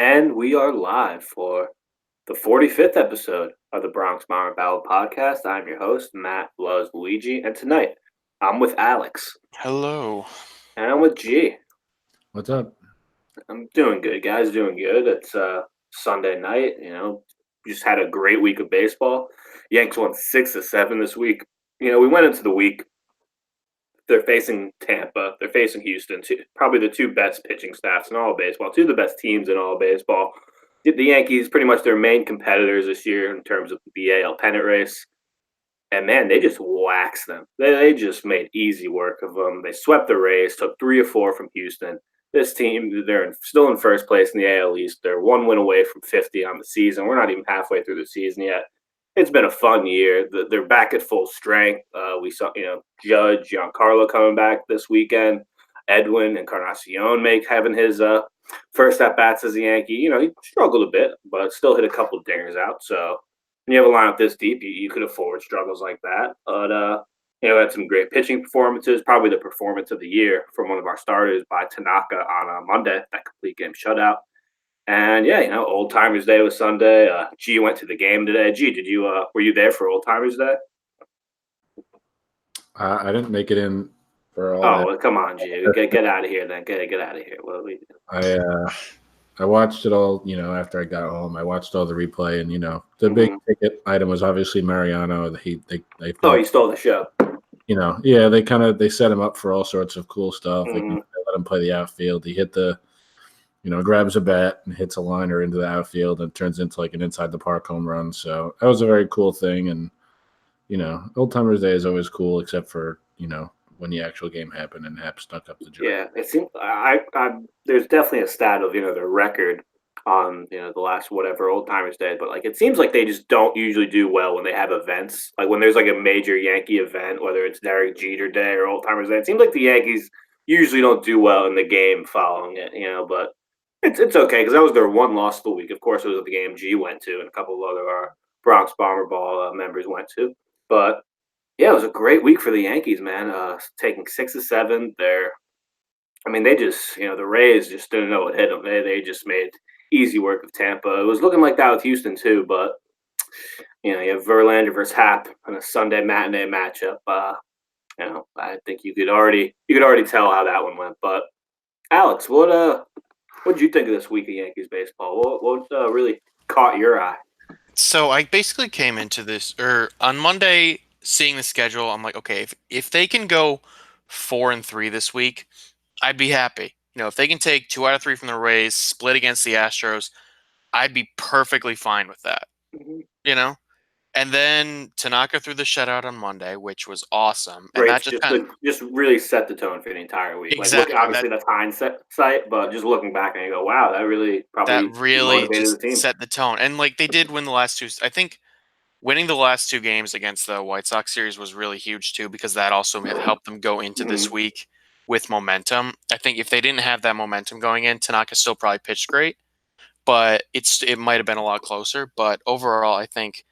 And we are live for the 45th episode of the Bronx Bomber Ballad Podcast. I'm your host, Matt Loves Luigi, and tonight I'm with Alex. Hello. And I'm with G. What's up? I'm doing good, guys, doing good. It's Sunday night, just had a great week of baseball. Yanks won 6-7 this week. We went into the week. They're facing Tampa. They're facing Houston. Probably the two best pitching staffs in all of baseball. Two of the best teams in all of baseball. The Yankees, pretty much their main competitors this year in terms of the BAL pennant race. And, man, they just waxed them. They just made easy work of them. They swept the Rays, took 3 or 4 from Houston. This team, they're still in first place in the AL East. They're one win away from 50 on the season. We're not even halfway through the season yet. It's been a fun year. They're back at full strength. We saw, Judge Giancarlo coming back this weekend. Edwin and Encarnacion having his first at bats as a Yankee. He struggled a bit, but still hit a couple of dingers out. So when you have a lineup this deep, you could afford struggles like that. But had some great pitching performances. Probably the performance of the year from one of our starters by Tanaka on Monday, that complete game shutout. And Old Timers Day was Sunday. G went to the game today. G, were you there for Old Timers Day? I didn't make it in for all Oh, that. well, come on, G. Get out of here then. Get out of here. What we I watched it all, after I got home. I watched all the replay, and the big ticket item was obviously Mariano. He stole the show. They set him up for all sorts of cool stuff. They let him play the outfield. He hit grabs a bat and hits a liner into the outfield and turns into like an inside the park home run. So that was a very cool thing. And, Old Timers Day is always cool, except for, when the actual game happened and Happ stuck up the joint. Yeah, it seems there's definitely a stat of, their record on, the last whatever Old Timers Day, but it seems like they just don't usually do well when they have events. Like when there's a major Yankee event, whether it's Derek Jeter Day or Old Timers Day, it seems like the Yankees usually don't do well in the game following it, but it's okay because that was their one loss of the week. Of course, it was the game G went to and a couple of other Bronx Bomber Ball members went to. But, yeah, it was a great week for the Yankees, man. Taking 6-7. They just, the Rays just didn't know what hit them. They just made easy work of Tampa. It was looking like that with Houston, too. But, you have Verlander versus Happ in a Sunday matinee matchup. I think you could already tell how that one went. But, Alex, what did you think of this week of Yankees baseball? What really caught your eye? So I basically came into this, on Monday, seeing the schedule, I'm like, okay, if they can go 4-3 this week, I'd be happy. If they can take 2 out of 3 from the Rays, split against the Astros, I'd be perfectly fine with that. Mm-hmm. And then Tanaka threw the shutout on Monday, which was awesome. And Great, that just really set the tone for the entire week. Exactly. Obviously that's hindsight, but just looking back and you go, wow, that really motivated just the team. set the tone. And they did win the last 2. I think winning the last 2 games against the White Sox series was really huge too, because that also helped them go into this week with momentum. I think if they didn't have that momentum going in, Tanaka still probably pitched great, but it might have been a lot closer. But overall, I think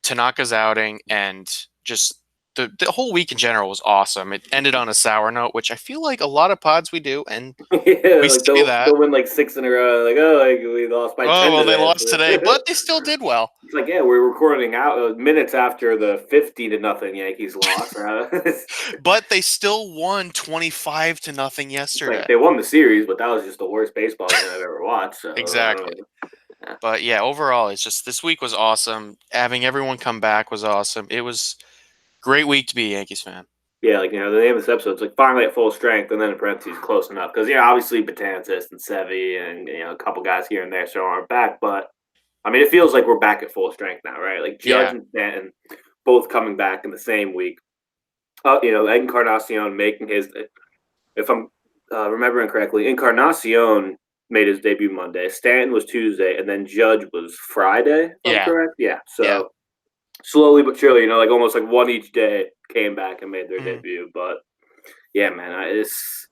Tanaka's outing and just the whole week in general was awesome. It ended on a sour note, which I feel like a lot of pods we do, and we say that they'll win 6 in a row. We lost by 10. Well, they lost today, but they still did well. It's we're recording out minutes after the 50-0 Yankees loss. But they still won 25-0 yesterday. They won the series, but that was just the worst baseball game I've ever watched. So, exactly. But yeah, overall, it's just this week was awesome. Having everyone come back was awesome. It was a great week to be a Yankees fan. Yeah, the name of this episode is finally at full strength, and then in parentheses, close enough. Because, obviously Betances and Sevy and, a couple guys here and there still aren't back. But, it feels like we're back at full strength now, right? Judge and Stanton both coming back in the same week. Encarnacion making his – if I'm remembering correctly, Encarnacion made his debut Monday. Stanton was Tuesday, and then Judge was Friday, if I'm correct? Yeah, so slowly but surely, almost one each day came back and made their debut. But, yeah, man, let's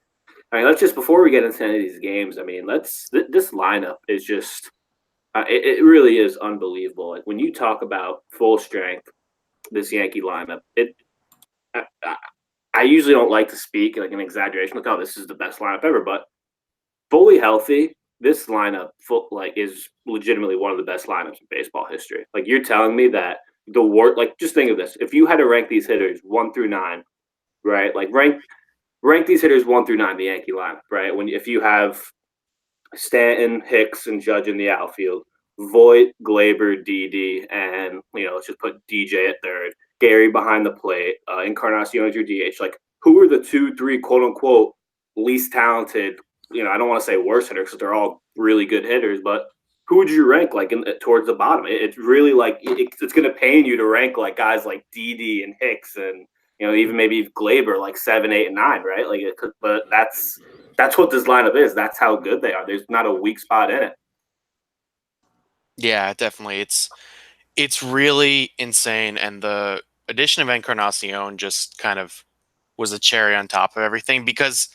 just, before we get into any of these games, this lineup is just it really is unbelievable. When you talk about full strength, this Yankee lineup, I usually don't like to speak an exaggeration, oh, this is the best lineup ever, but fully healthy, this lineup is legitimately one of the best lineups in baseball history. Like you're telling me that just think of this. If you had to rank these hitters 1 through 9, right? Like rank these hitters 1 through 9, the Yankee lineup, right? If you have Stanton, Hicks, and Judge in the outfield, Voit, Glaber, Didi, and let's just put DJ at third, Gary behind the plate, Encarnacion as your DH. Like, who are the 2, 3 quote unquote least talented? I don't want to say worse hitters because they're all really good hitters, but who would you rank towards the bottom? It's really it's going to pain you to rank like guys like Didi and Hicks and even maybe Glaber like 7, 8, and 9, right? But that's what this lineup is. That's how good they are. There's not a weak spot in it. Yeah, definitely. It's really insane, and the addition of Encarnacion just kind of was a cherry on top of everything because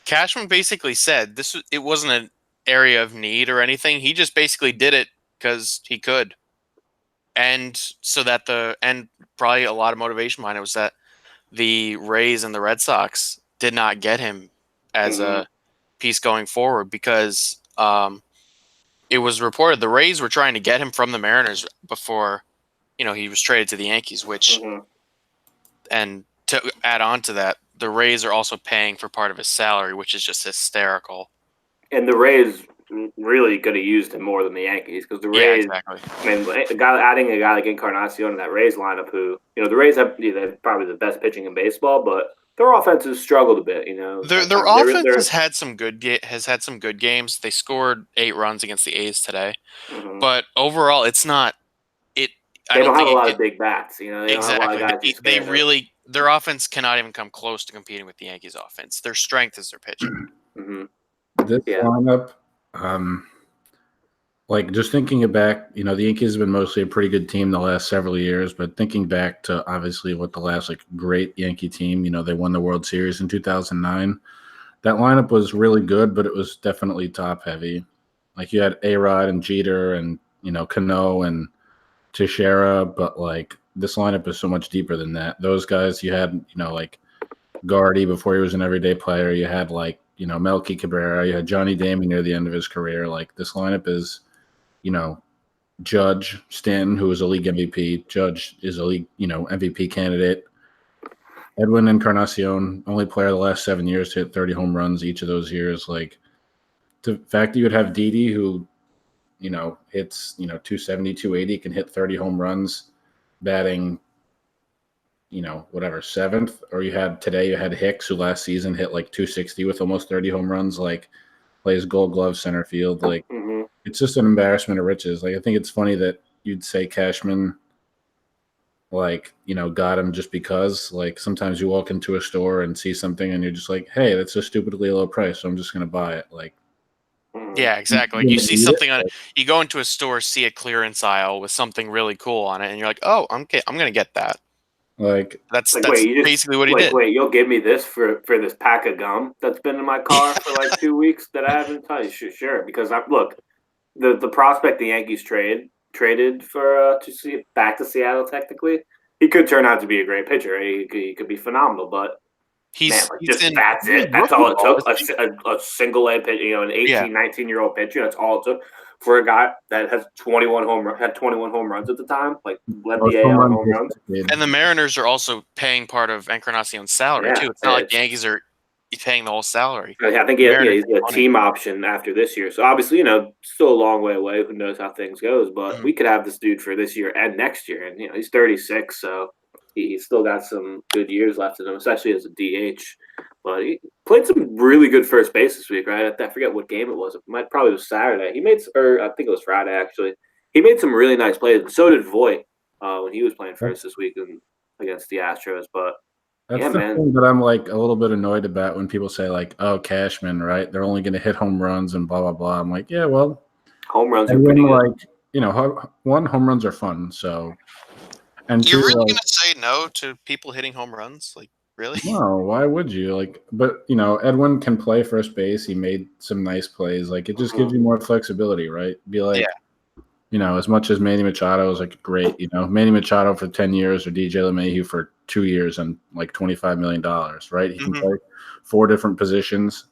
Cashman basically said it wasn't an area of need or anything. He just basically did it because he could, and so that and probably a lot of motivation behind it was that the Rays and the Red Sox did not get him as a piece going forward because it was reported the Rays were trying to get him from the Mariners before he was traded to the Yankees, which and to add on to that, the Rays are also paying for part of his salary, which is just hysterical. And the Rays really could have used him more than the Yankees because the Rays, exactly. I mean, adding a guy like Encarnacion to that Rays lineup, who the Rays have probably the best pitching in baseball, but their offense has struggled a bit. Their offense has had some good games. They scored 8 runs against the A's today, but overall, it's not. They don't have a lot of big bats. They don't have a lot of guys. They really their offense cannot even come close to competing with the Yankees' offense. Their strength is their pitching. This lineup, just thinking back, the Yankees have been mostly a pretty good team the last several years, but thinking back to obviously what the last great Yankee team, they won the World Series in 2009. That lineup was really good, but it was definitely top heavy. Like you had A-Rod and Jeter and Cano and Teixeira, but this lineup is so much deeper than that. Those guys you had, Gardy before he was an everyday player. You had Melky Cabrera. You had Johnny Damon near the end of his career. This lineup is, Judge, Stanton, who is a league MVP. Judge is a league, MVP candidate. Edwin Encarnacion, only player the last 7 years to hit 30 home runs each of those years. The fact that you would have Didi, who hits 270, 280, can hit 30 home runs, batting 7th. Or you had Hicks, who last season hit 260 with almost 30 home runs, plays Gold Glove center field. It's just an embarrassment of riches. I think it's funny that you'd say Cashman got him just because sometimes you walk into a store and see something and you're just hey, that's a stupidly low price, so I'm just gonna buy it. Yeah, exactly. You see something you go into a store, see a clearance aisle with something really cool on it, and you're like, "Oh, I'm going to get that." That's basically what he did. Wait, you'll give me this for this pack of gum that's been in my car for 2 weeks that I haven't touched? Sure, because the prospect the Yankees traded for to see back to Seattle. Technically, he could turn out to be a great pitcher. He could be phenomenal, but. That's it. That's all it took. A single A pitch, an 18, 19-year-old pitcher. That's all it took for a guy that has 21 home runs at the time. Led the AL home runs. And the Mariners are also paying part of Encarnacion's salary too. It's not like the Yankees are paying the whole salary. I think he's a team option after this year. So obviously, still a long way away. Who knows how things goes? But we could have this dude for this year and next year. And he's 36, so. He's still got some good years left in him, especially as a DH. But he played some really good first base this week, right? I forget what game it was. It probably was Saturday. I think it was Friday, actually. He made some really nice plays. And so did Voit when he was playing first this week against the Astros. But that's the thing that I'm a little bit annoyed about when people say oh, Cashman, right? They're only going to hit home runs and blah blah blah. I'm yeah, well, home runs are pretty good. One, home runs are fun, so. And you're really going to say no to people hitting home runs? Really? No, why would you? But, Edwin can play first base. He made some nice plays. It just gives you more flexibility, right? Be as much as Manny Machado is great, Manny Machado for 10 years or DJ LeMahieu for 2 years and $25 million, right? He can play 4 different positions.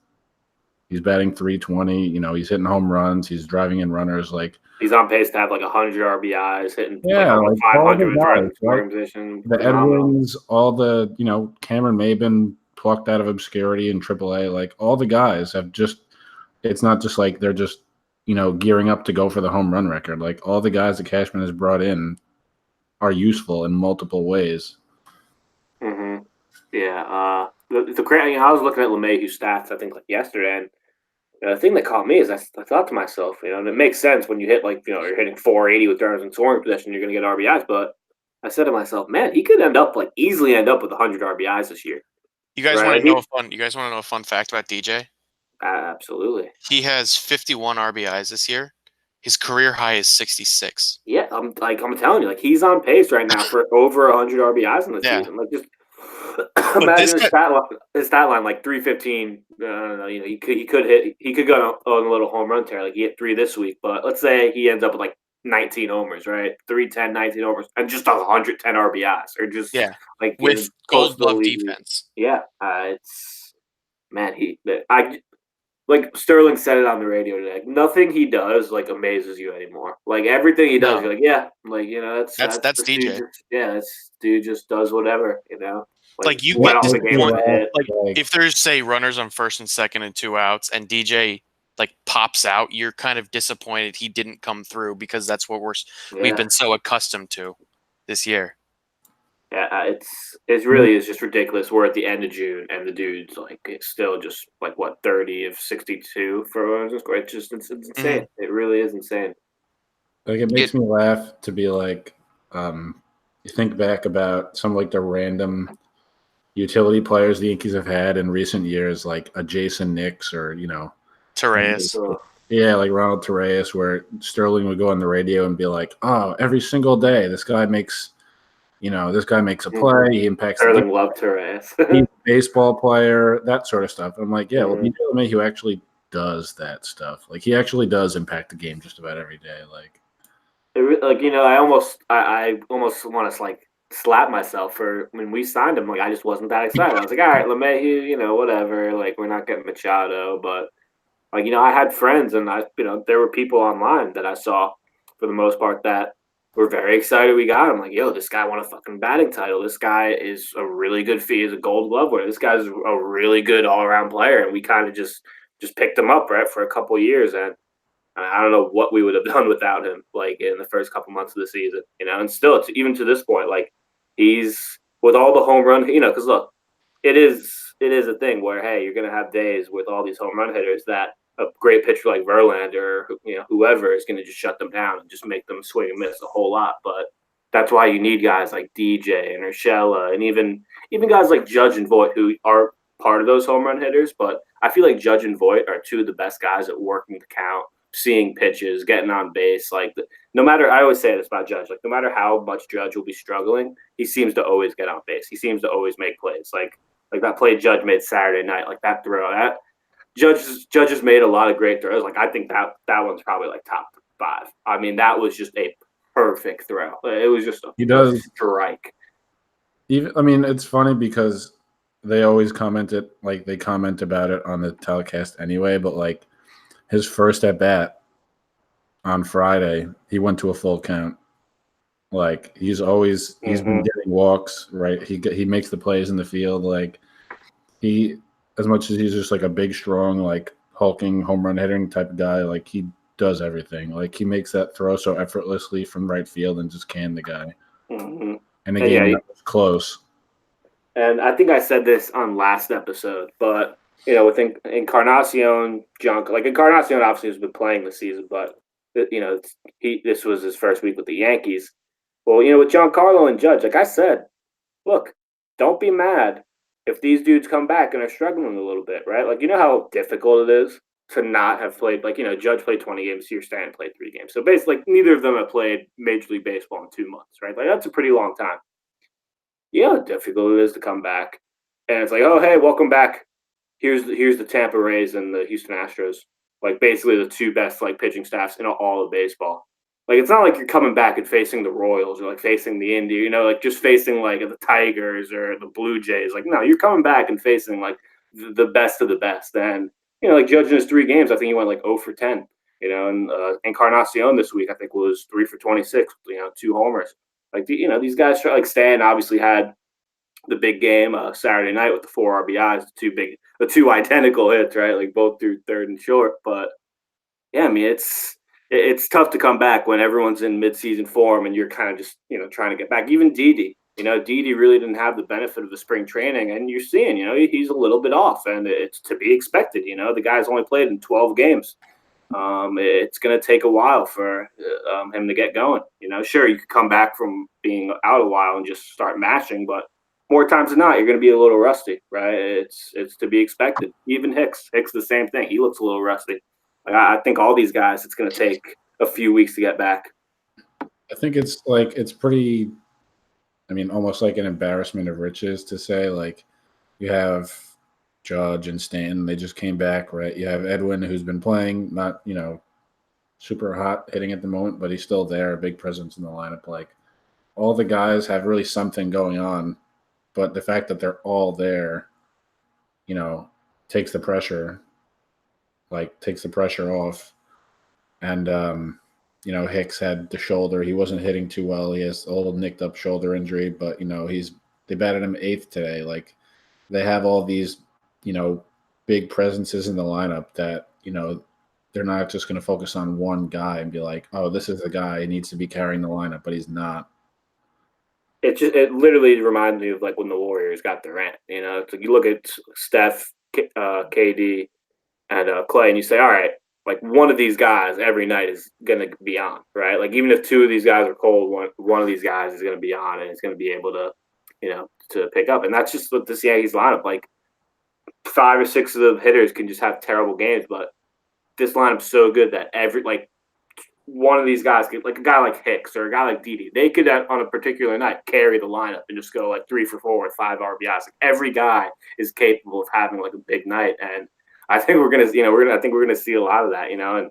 He's batting 320. You know, he's hitting home runs. He's driving in runners. Like he's on pace to have like 100 RBIs, hitting like yeah, almost like all the 500 with running guys, right? scoring position. The Phenomenal. Edwins, all the Cameron Maben plucked out of obscurity in AAA. Like all the guys have just. It's not just like they're just gearing up to go for the home run record. Like all the guys that Cashman has brought in are useful in multiple ways. Mm-hmm. Yeah. I was looking at LeMahieu's stats, I think, like yesterday, and the thing that caught me is I thought to myself, and it makes sense when you hit you're hitting 480 with runners in scoring position, you're going to get RBIs. But I said to myself, man, he could easily end up with 100 RBIs this year. You guys right? want to know You guys want to know a fun fact about DJ? Absolutely. He has 51 RBIs this year. His career high is 66. Yeah, I'm telling you, like he's on pace right now for over 100 RBIs in the Yeah. season. Like just Look, imagine his stat line like 315. I don't know, he could go on a little home run tear. Like he hit 3 this week, but let's say he ends up with like 19 homers, right? 310, 19 homers, and just does 110 RBIs, or just like with close Gold to the Glove league. defense. Yeah, it's man. Like Sterling said it on the radio today. Like, nothing he does like amazes you anymore. Like everything he does, No. you're like, yeah, like That's this DJ. dude this dude just does whatever, Like you went get off to the the game point, with a hit. like if there's say runners on first and second and 2 outs, and DJ like pops out, you're kind of disappointed he didn't come through because that's what we've been so accustomed to this year. Yeah, it really is just ridiculous. We're at the end of June, and the dude's like it's still just like what 30 of 62 for runners in scoring. It's insane. Mm-hmm. It really is insane. Like it makes me laugh to be like, you think back about some like the random utility players the Yankees have had in recent years, like a Jason Nix or Torres. Yeah, like Ronald Torres, where Sterling would go on the radio and be like, "Oh, every single day, this guy makes a play. He impacts the game. Sterling loved Torres. He's a baseball player, that sort of stuff." I'm like, yeah, well, DJ LeMahieu actually does that stuff. Like he actually does impact the game just about every day. Like, I almost want to like slap myself for when we signed him. Like I just wasn't that excited. I was like, all right, LeMahieu, whatever. Like we're not getting Machado, but like I had friends and there were people online that I saw for the most part that were very excited we got him. Like, yo, this guy won a fucking batting title. This guy is a really good He's a Gold Glove winner. This guy's a really good all around player, and we kind of just picked him up right for a couple years and. I don't know what we would have done without him, like in the first couple months of the season, and still, even to this point, like he's with all the home run, because look, it is a thing where hey, you're gonna have days with all these home run hitters that a great pitcher like Verlander, whoever is gonna just shut them down and just make them swing and miss a whole lot. But that's why you need guys like DJ and Urshela and even guys like Judge and Voit who are part of those home run hitters. But I feel like Judge and Voit are two of the best guys at working the count, seeing pitches, getting on base. Like no matter, I always say this about Judge, like no matter how much Judge will be struggling, he seems to always get on base. He seems to always make plays. Like that play Judge made Saturday night, like that throw, that Judge has made a lot of great throws. Like I think that one's probably like top 5. I mean, that was just a perfect throw. It was just a strike. It's funny because they always comment about it on the telecast anyway, but like his first at bat on Friday, he went to a full count. Like he's been getting walks, right? He makes the plays in the field. Like he, as much as he's just like a big, strong, like hulking home run hitting type of guy, like he does everything. Like he makes that throw so effortlessly from right field and just can the guy. Mm-hmm. And the game that was close. And I think I said this on last episode, but with Encarnacion, Encarnacion obviously has been playing this season, but this was his first week with the Yankees. Well, with Giancarlo and Judge, like I said, look, don't be mad if these dudes come back and are struggling a little bit, right? Like how difficult it is to not have played. Like Judge played 20 games, Stanton played 3 games, so basically neither of them have played Major League Baseball in 2 months, right? Like that's a pretty long time. How difficult it is to come back, and it's like, oh hey, welcome back. Here's the Tampa Rays and the Houston Astros, like basically the 2 best like pitching staffs in all of baseball. Like it's not like you're coming back and facing the Royals or like facing the Indians, like just facing like the Tigers or the Blue Jays. Like no, you're coming back and facing like the best of the best, and like judging his 3 games, I think he went like 0 for 10. And Encarnacion this week I think was 3 for 26. 2 homers. Like these guys try like Stan obviously had the big game Saturday night with the 4 RBIs, the two identical hits, right? Like both through third and short. But yeah, I mean it's tough to come back when everyone's in midseason form and you're kind of just trying to get back. Even Didi, Didi really didn't have the benefit of the spring training, and you're seeing he's a little bit off, and it's to be expected. The guy's only played in 12 games. It's going to take a while for him to get going. Sure, you could come back from being out a while and just start mashing, but more times than not, you're going to be a little rusty, right? It's to be expected. Even Hicks the same thing. He looks a little rusty. Like, I think all these guys, it's going to take a few weeks to get back. I think it's pretty. I mean, almost like an embarrassment of riches to say. Like, you have Judge and Stanton, they just came back, right? You have Edwin, who's been playing, not super hot hitting at the moment, but he's still there, a big presence in the lineup. Like, all the guys have really something going on, but the fact that they're all there, takes the pressure off. And Hicks had the shoulder. He wasn't hitting too well. He has a little nicked up shoulder injury, but they batted him 8th today. Like, they have all these, big presences in the lineup that, they're not just going to focus on one guy and be like, oh, this is the guy. He needs to be carrying the lineup, but he's not. It literally reminds me of like when the Warriors got Durant. It's like you look at Steph, KD, and Clay, and you say, all right, like one of these guys every night is going to be on, right? Like even if 2 of these guys are cold, one of these guys is going to be on and is going to be able to, to pick up. And that's just what this Yankees lineup. Like 5 or 6 of the hitters can just have terrible games, but this lineup's so good that one of these guys could, like a guy like Hicks or a guy like Didi, they could on a particular night carry the lineup and just go like 3 for 4 with 5 RBIs. Like every guy is capable of having like a big night, and I think we're gonna, I think we're gonna see a lot of that, And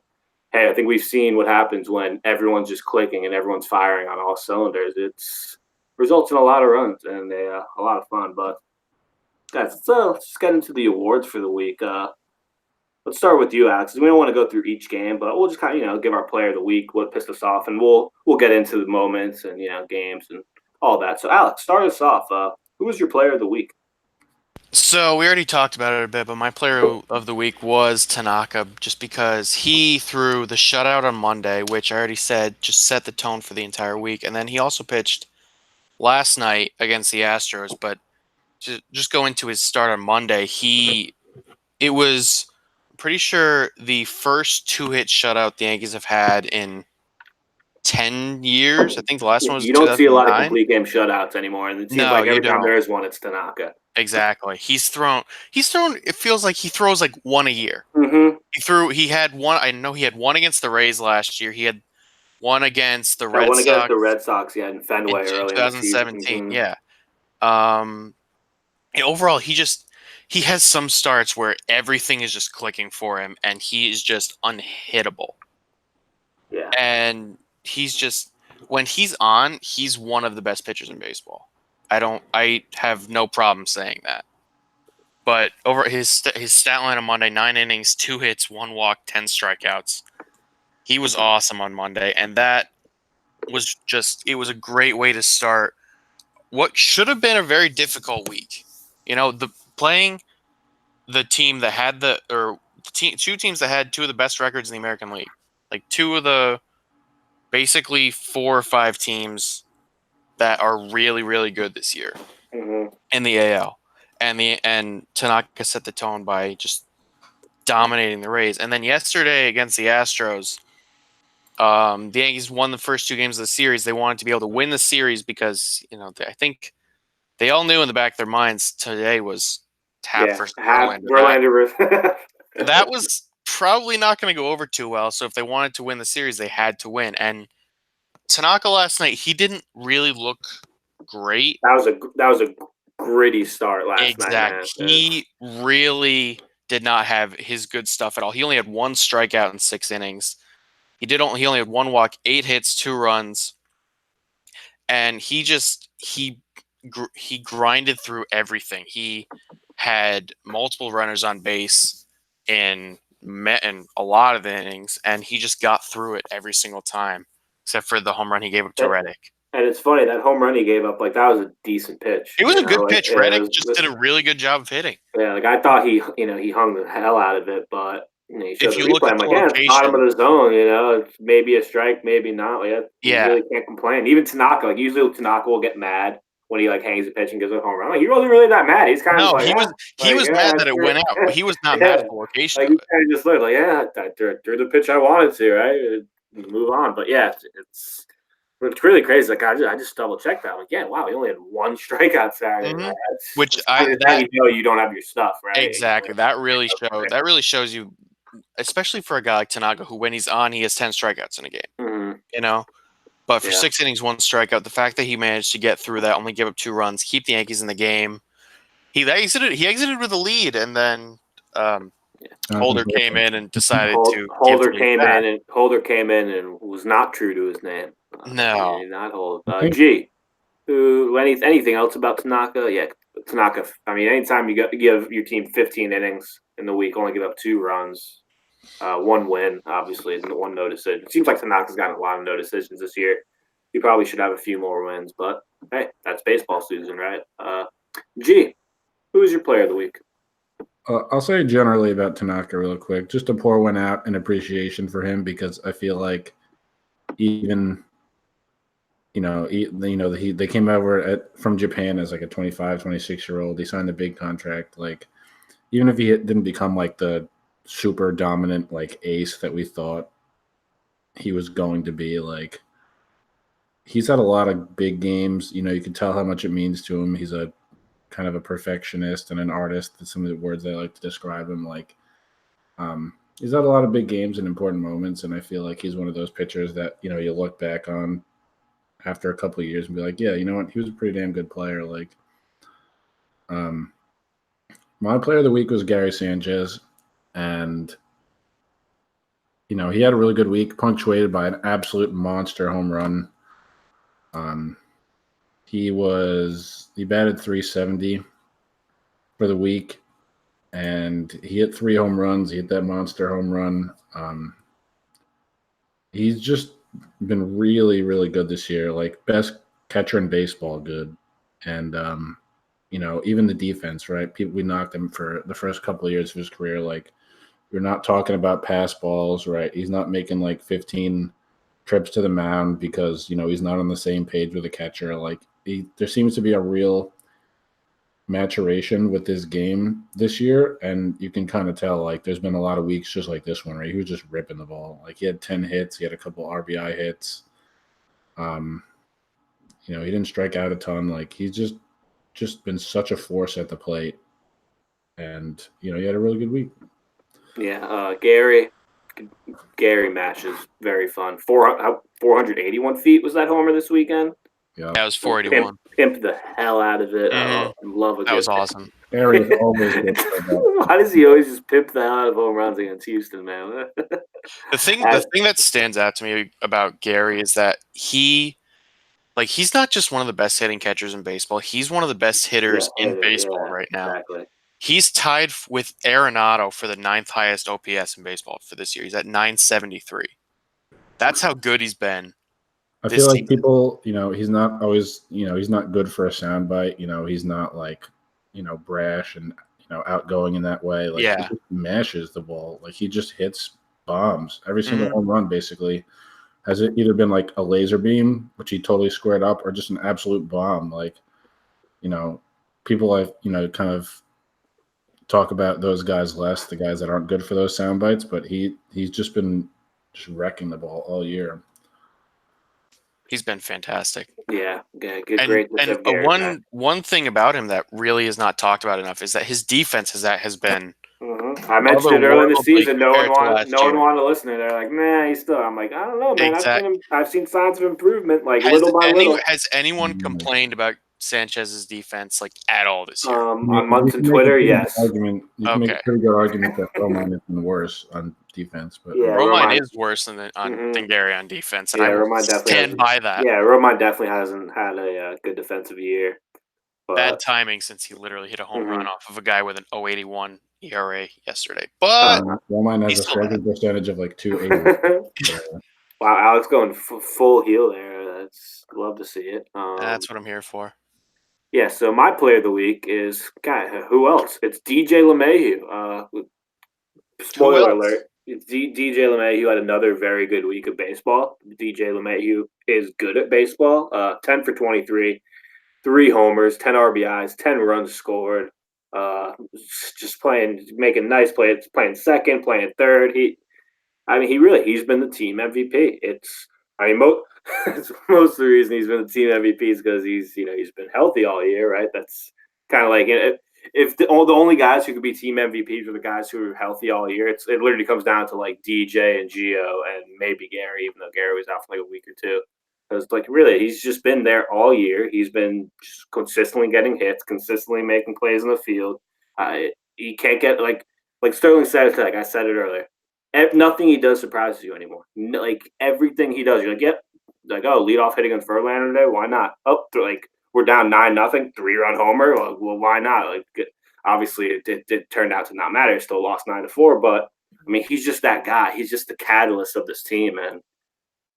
hey, I think we've seen what happens when everyone's just clicking and everyone's firing on all cylinders. It's results in a lot of runs and a lot of fun. But guys, let's just get into the awards for the week. Let's start with you, Alex. We don't want to go through each game, but we'll just kind of, give our player of the week, what pissed us off, and we'll get into the moments and games and all that. So, Alex, start us off. Who was your player of the week? So we already talked about it a bit, but my player of the week was Tanaka, just because he threw the shutout on Monday, which I already said just set the tone for the entire week, and then he also pitched last night against the Astros. But to just go into his start on Monday, it was pretty sure the first 2-hit shutout the Yankees have had in 10 years. I think the last one was You don't see a lot of 2009. complete game shutouts anymore, and it seems No, like you every time don't. there is one, it's Tanaka. Exactly. He's thrown. It feels like he throws like one a year. Mm-hmm. He had one. I know he had one against the Rays last year. He had one against the That Red one against Sox the Red Sox, yeah, in in Fenway early in the season. 2017. Mm-hmm. Yeah. Overall, he has some starts where everything is just clicking for him, and he is just unhittable. Yeah. And when he's on, he's one of the best pitchers in baseball. I have no problem saying that. But over his stat line on Monday, 9 innings, 2 hits, 1 walk, 10 strikeouts. He was awesome on Monday, and that was it was a great way to start what should have been a very difficult week. Playing the team that had two teams that had 2 of the best records in the American League. Like 2 of the basically 4 or 5 teams that are really, really good this year in the AL. And Tanaka set the tone by just dominating the Rays. And then yesterday against the Astros, the Yankees won the first 2 games of the series. They wanted to be able to win the series because, I think they all knew in the back of their minds today was Happ versus Verlander. That was probably not going to go over too well. So if they wanted to win the series, they had to win. And Tanaka last night, he didn't really look great. That was a gritty start last night, man. He really did not have his good stuff at all. He only had 1 strikeout in 6 innings. He only had 1 walk, 8 hits, 2 runs, and he grinded through everything. He had multiple runners on base. in a lot of the innings, and he just got through it every single time, except for the home run he gave up to Reddick. And it's funny, that home run he gave up, like, that was a decent pitch. It was a good pitch. Reddick was, just did a really good job of hitting. Yeah, like, I thought he hung the hell out of it, but he showed If the you look replay. at I'm the like, yeah, it's bottom of location, the zone, it's maybe a strike, maybe not. Like, you really can't complain. Even Tanaka, like, usually Tanaka will get mad when he, like, hangs a pitch and gives a home run. Like, he wasn't really that mad. He's kind of no, like, he was mad that it went out. He was not mad at the location like, of he it. kind of just looked like, yeah, I threw the pitch I wanted to, right? Move on. But yeah, it's really crazy. Like, I just double checked that. Like, yeah, wow, he only had one strikeout Saturday. Mhm. Right? Which you don't have your stuff, right? exactly. That really shows you, especially for a guy like Tanaka, who when he's on, he has 10 strikeouts in a game. Mm-hmm. But for 6 innings, 1 strikeout, the fact that he managed to get through that, only give up 2 runs, keep the Yankees in the game. He exited with a lead, and then Holder came in and decided to Holder came in and was not true to his name. No, not hold. G. Anything else about Tanaka? Yeah, Tanaka. I mean, anytime you give your team 15 innings in the week, only give up 2 runs, 1 win, obviously, and 1 no decision. It seems like Tanaka's gotten a lot of no decisions this year. He probably should have a few more wins, but hey, that's baseball season, right? G. Who is your player of the week? I'll say generally about Tanaka real quick. Just to pour one out in appreciation for him, because I feel like even they came over from Japan as like a 25, 26-year-old. He signed a big contract. Like, even if he didn't become like the super dominant like ace that we thought he was going to be, like, he's had a lot of big games. You can tell how much it means to him. He's a kind of a perfectionist and an artist. That's some of the words I like to describe him. Like, he's had a lot of big games and important moments, and I feel like he's one of those pitchers that you look back on after a couple of years and be like, yeah, you know what, he was a pretty damn good player. Like, my player of the week was Gary Sanchez, and he had a really good week, punctuated by an absolute monster home run. He batted 370 for the week, and he hit 3 home runs. He hit that monster home run. He's just been really, really good this year. Like, best catcher in baseball, good. And even the defense, right? We knocked him for the first couple of years of his career. Like, you're not talking about pass balls, right? He's not making like 15 trips to the mound because he's not on the same page with the catcher. Like, there seems to be a real maturation with his game this year, and you can kind of tell, like, there's been a lot of weeks just like this one, right? He was just ripping the ball. Like, he had 10 hits, he had a couple RBI hits. He didn't strike out a ton. Like, he's just been such a force at the plate, and he had a really good week. Yeah, Gary match is very fun. 481 feet was that homer this weekend? Yeah, that was 481. Pimped the hell out of it. Mhm. Love a That was awesome. Gary is always good for that. Why does he always just pimp the hell out of home runs against Houston, man? The thing that stands out to me about Gary is that he's not just one of the best hitting catchers in baseball. He's one of the best hitters in baseball right now. Exactly. He's tied with Arenado for the 9th highest OPS in baseball for this year. He's at 973. That's how good he's been. I feel like people, he's not always, he's not good for a soundbite. He's not like, brash and, outgoing in that way. Like, he just mashes the ball. Like, he just hits bombs. Every single home run basically has it either been like a laser beam, which he totally squared up, or just an absolute bomb. Like, people like, kind of talk about those guys less, the guys that aren't good for those sound bites, but he's just been just wrecking the ball all year. He's been fantastic. Yeah, great. And one thing about him that really is not talked about enough is that his defense has been. Mm-hmm. I mentioned it early in the season. No one wanted to listen. They're like, "Nah, he's still." I'm like, I don't know, man. Exactly. I've seen signs of improvement, like little by little. Has anyone complained about Sanchez's defense like at all this year? On Munson Twitter, yes. You can make a pretty good argument that Romine has been worse on defense, but Romine is worse than Gary on defense, and I will stand by that. Yeah, Romine definitely hasn't had a good defensive year. Bad timing, since he literally hit a home run off of a guy with an 081 ERA yesterday, but Mine has he's a still bad. striking percentage of like 280. Wow, Alex going full heel there. That's love to see it. That's what I'm here for. Yeah, so my player of the week is who else? It's DJ LeMahieu. Who Spoiler else? alert: it's DJ LeMahieu had another very good week of baseball. DJ LeMahieu is good at baseball. 10 for 23, 3 homers, 10 RBIs, 10 runs scored. Just playing, making nice plays, playing second, playing third. He's been the team MVP. It's most of the reason he's been the team MVP is because he's been healthy all year, right? That's kind of like if the only guys who could be team MVPs are the guys who are healthy all year. It literally comes down to like DJ and Gio and maybe Gary, even though Gary was out for like a week or two. Because like really, he's just been there all year. He's been just consistently getting hits, consistently making plays in the field. He can't get like Sterling said. Like I said it earlier, nothing he does surprises you anymore. Like everything he does, you're like, yep. Like, oh, lead off hitting on Verlander today. Why not? Oh, like we're down 9-0, 3-run homer. Well, why not? Like, obviously, it turned out to not matter. Still lost 9-4, but I mean, he's just that guy. He's just the catalyst of this team, and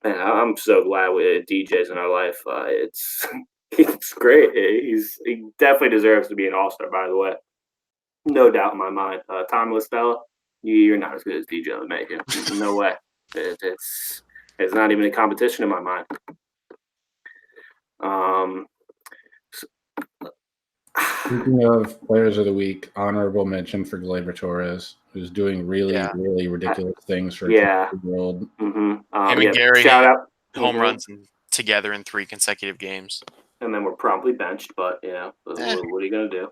I'm so glad with DJ's in our life. It's great. He definitely deserves to be an all-star. By the way, no doubt in my mind. Tom Listella, you're not as good as DJ LeMahieu. No way. It's not even a competition in my mind. Speaking of players of the week, honorable mention for Gleyber Torres, who's doing really ridiculous things for a 20-year-old. Mm-hmm. Him and Gary shout out home runs together in 3 consecutive games. And then we're promptly benched, but what are you gonna do?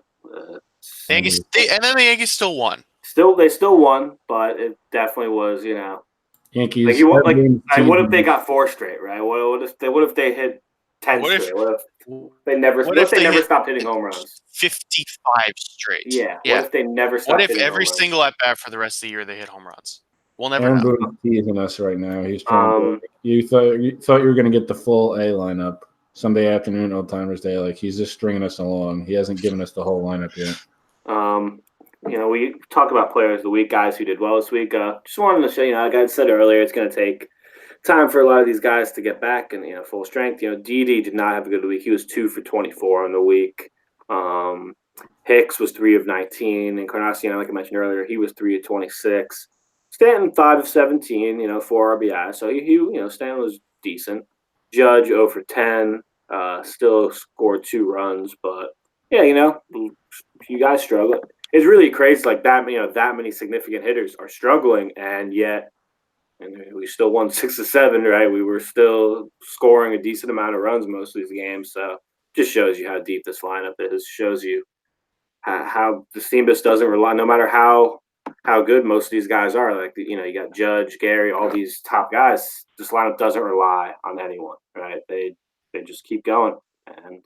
Yankees, and then the Yankees still won. They still won, but it definitely was Yankees. what if they got 4 straight, right? What if they hit 10 straight? What if they never stopped hitting home runs? 55 straight. Yeah. What if they never stopped hitting home runs? What if every single at bat for the rest of the year they hit home runs? We'll never Aaron know. Boone's teasing us right now. He's trying. You thought you were going to get the full A lineup Sunday afternoon, Old Timers Day. Like he's just stringing us along. He hasn't given us the whole lineup yet. We talk about players of the week, guys who did well this week. Just wanted to show like I said earlier, it's going to take time for a lot of these guys to get back and full strength. Didi did not have a good week. He was 2 for 24 on the week. Hicks was 3 of 19. Encarnacion, like I mentioned earlier, he was 3 of 26. Stanton 5 of 17. 4 RBI. So he Stanton was decent. Judge 0 for 10. Still scored 2 runs, but yeah, you guys struggle. It's really crazy, like that. That many significant hitters are struggling, and yet, we still won 6 of 7. Right? We were still scoring a decent amount of runs most of these games. So, just shows you how deep this lineup is. Shows you how the team just doesn't rely, no matter how good most of these guys are. Like you got Judge, Gary, all these top guys. This lineup doesn't rely on anyone. Right? They just keep going, and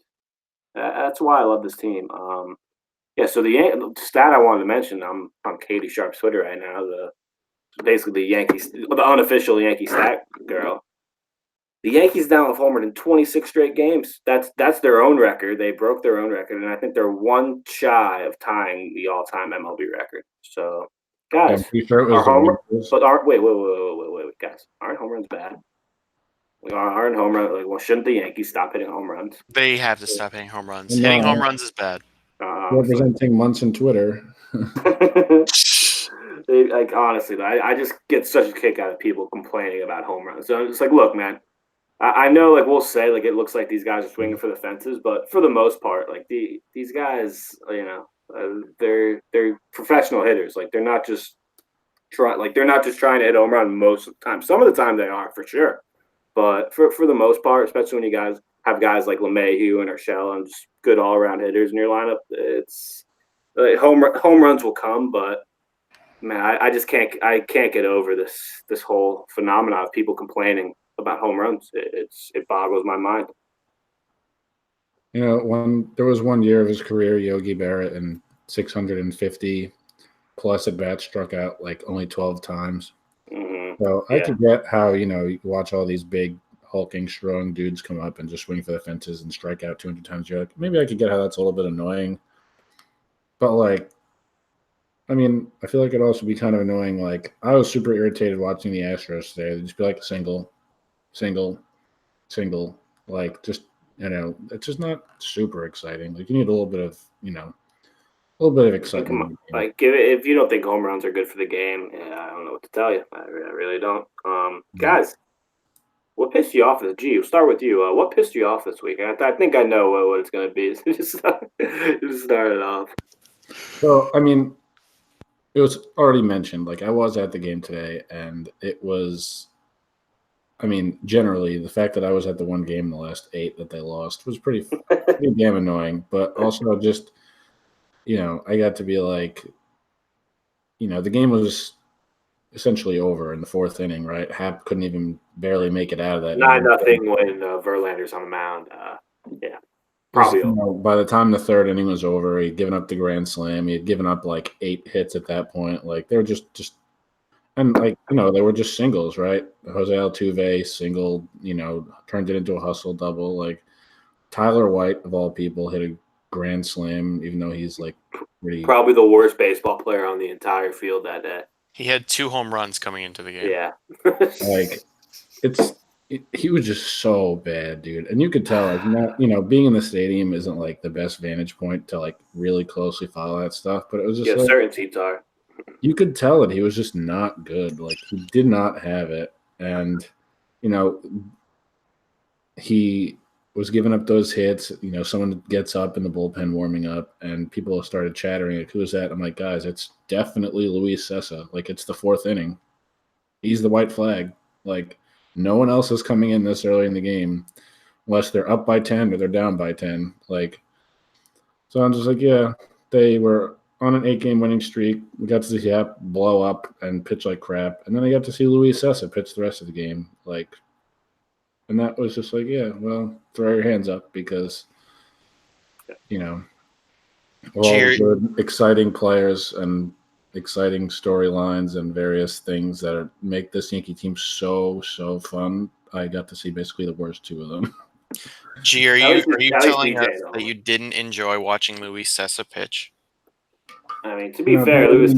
that's why I love this team. So the stat I wanted to mention, I'm on Katie Sharp's Twitter right now. Basically the Yankees, the unofficial Yankee stat girl. The Yankees now have homered in 26 straight games. That's their own record. They broke their own record, and I think they're one shy of tying the all-time MLB record. So, guys, wait, guys, aren't home runs bad? Aren't home runs shouldn't the Yankees stop hitting home runs? They have to stop hitting home runs. Hitting home runs is bad. Representing Munson Twitter. Honestly, I just get such a kick out of people complaining about home runs. So it's like, look, man, I know, we'll say, it looks like these guys are swinging for the fences, but for the most part, these guys, they're professional hitters. They're not just trying to hit a home run most of the time. Some of the time they are, for sure. But for the most part, especially when you guys have guys like LeMahieu and Urshela and just good all-around hitters in your lineup, it's home runs will come, but man, I just can't get over this whole phenomenon of people complaining about home runs. It boggles my mind. There was one year of his career, Yogi Berra, in 650 plus at bats, struck out only 12 times. Mm-hmm. So I could get how you watch all these big hulking, strong dudes come up and just swing for the fences and strike out 200 times. You're like, maybe I could get how that's a little bit annoying, but I mean, I feel like it'd also be kind of annoying. Like, I was super irritated watching the Astros today. It'd just be like a single, single, single. Like, just, it's just not super exciting. Like, you need a little bit of, a little bit of Like, come excitement on. in the game. Like, if you don't think home runs are good for the game, I don't know what to tell you. I really don't. Guys, what pissed you off? G, we'll start with you. What pissed you off this week? I think I know what it's going to be. Just start it off. So, I mean, it was already mentioned. Like, I was at the game today, and it was, I mean, generally, the fact that I was at the one game in the last 8 that they lost was pretty damn annoying. But also, just, I got to be like, the game was essentially over in the 4th inning, right? Happ couldn't even barely make it out of that 9-0 inning. when Verlander's on the mound. Yeah, Just, probably over. by the time the 3rd inning was over, he'd given up the grand slam. He had given up like 8 hits at that point. Like, they were just and like, they were just singles, right? Jose Altuve single, turned it into a hustle double. Like, Tyler White, of all people, hit a grand slam, even though he's like pretty. Probably the worst baseball player on the entire field that day. He had 2 home runs coming into the game. Yeah. Like, he was just so bad, dude. And you could tell, like, not, being in the stadium isn't like the best vantage point to like really closely follow that stuff. But it was just like, certain seats are. you could tell that he was just not good. Like, he did not have it. And, he was giving up those hits. Someone gets up in the bullpen warming up, and people started chattering, like, who is that? I'm like, guys, it's definitely Luis Sessa. Like, it's the 4th inning. He's the white flag. Like, no one else is coming in this early in the game unless they're up by 10 or they're down by 10. Like, so I'm just like, yeah, they were on an 8-game winning streak. We got to see Happ blow up and pitch like crap. And then I got to see Luis Sessa pitch the rest of the game. Like, and that was just like, yeah, well, throw your hands up because, all good, exciting players and exciting storylines and various things that make this Yankee team so, so fun. I got to see basically the worst 2 of them. G, are you telling us that you didn't enjoy watching Luis Sessa pitch? I mean, to be fair, Luis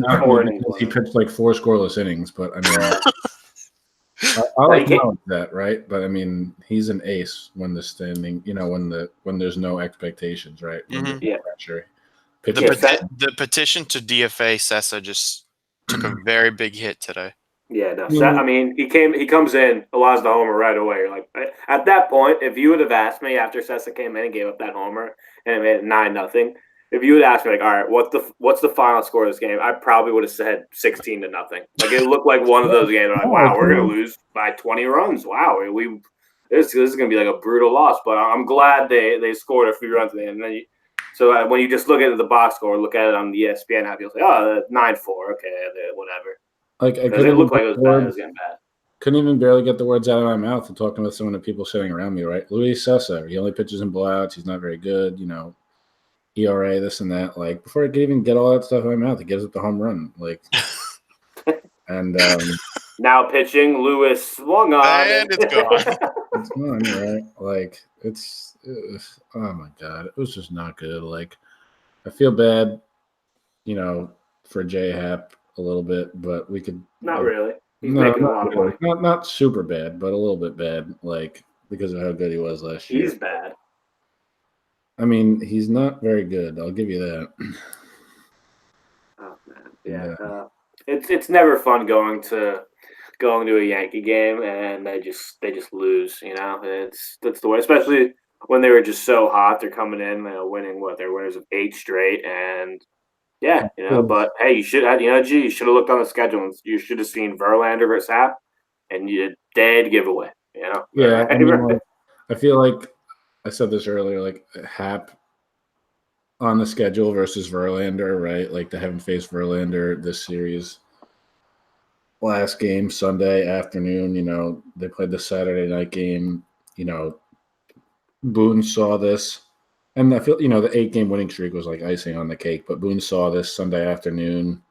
he pitched like 4 scoreless innings, but I mean, I like that, right? But I mean, he's an ace when the standing, when there's no expectations, right? When yeah. Pressure. The petition to DFA Sessa just took a very big hit today. Yeah, no. I mean, he comes in, allows the homer right away. You're like, at that point, if you would have asked me after Sessa came in and gave up that homer and it made it 9-0, if you would ask me, like, all right, what's the final score of this game? I probably would have said 16-0. Like, it looked like one of those games. Like, wow, we're gonna lose by 20 runs. Wow, this is gonna be like a brutal loss. But I'm glad they scored a few runs at the end. And then so when you just look at the box score, look at it on the ESPN app, you'll say, oh, 9-4, okay, whatever. Like, it looked like it was getting bad. Couldn't even barely get the words out of my mouth and talking with some of the people sitting around me, right? Luis Sessa, he only pitches in blowouts. He's not very good, ERA, this and that. Like, before I could even get all that stuff out of my mouth, he gives up the home run. Like, and now pitching, Lewis swung on, and it's gone. It's gone, right? Like, oh my god, it was just not good. Like, I feel bad, for J.A Happ a little bit, but we could not really. He's making a lot of money. Not super bad, but a little bit bad, like, because of how good he was last year. He's bad. I mean, he's not very good. I'll give you that. Oh man, yeah. It's never fun going to a Yankee game and they just lose. That's the way, especially when they were just so hot. They're coming in, winning they're winners of 8 straight, and yeah, But hey, you should have, you should have looked on the schedule. And you should have seen Verlander versus Happ, and you dead giveaway. Yeah, I mean, I feel like I said this earlier, like Happ on the schedule versus Verlander, right? Like, they haven't faced Verlander this series. Last game, Sunday afternoon, they played the Saturday night game. Boone saw this. And I feel, the 8-game winning streak was like icing on the cake. But Boone saw this Sunday afternoon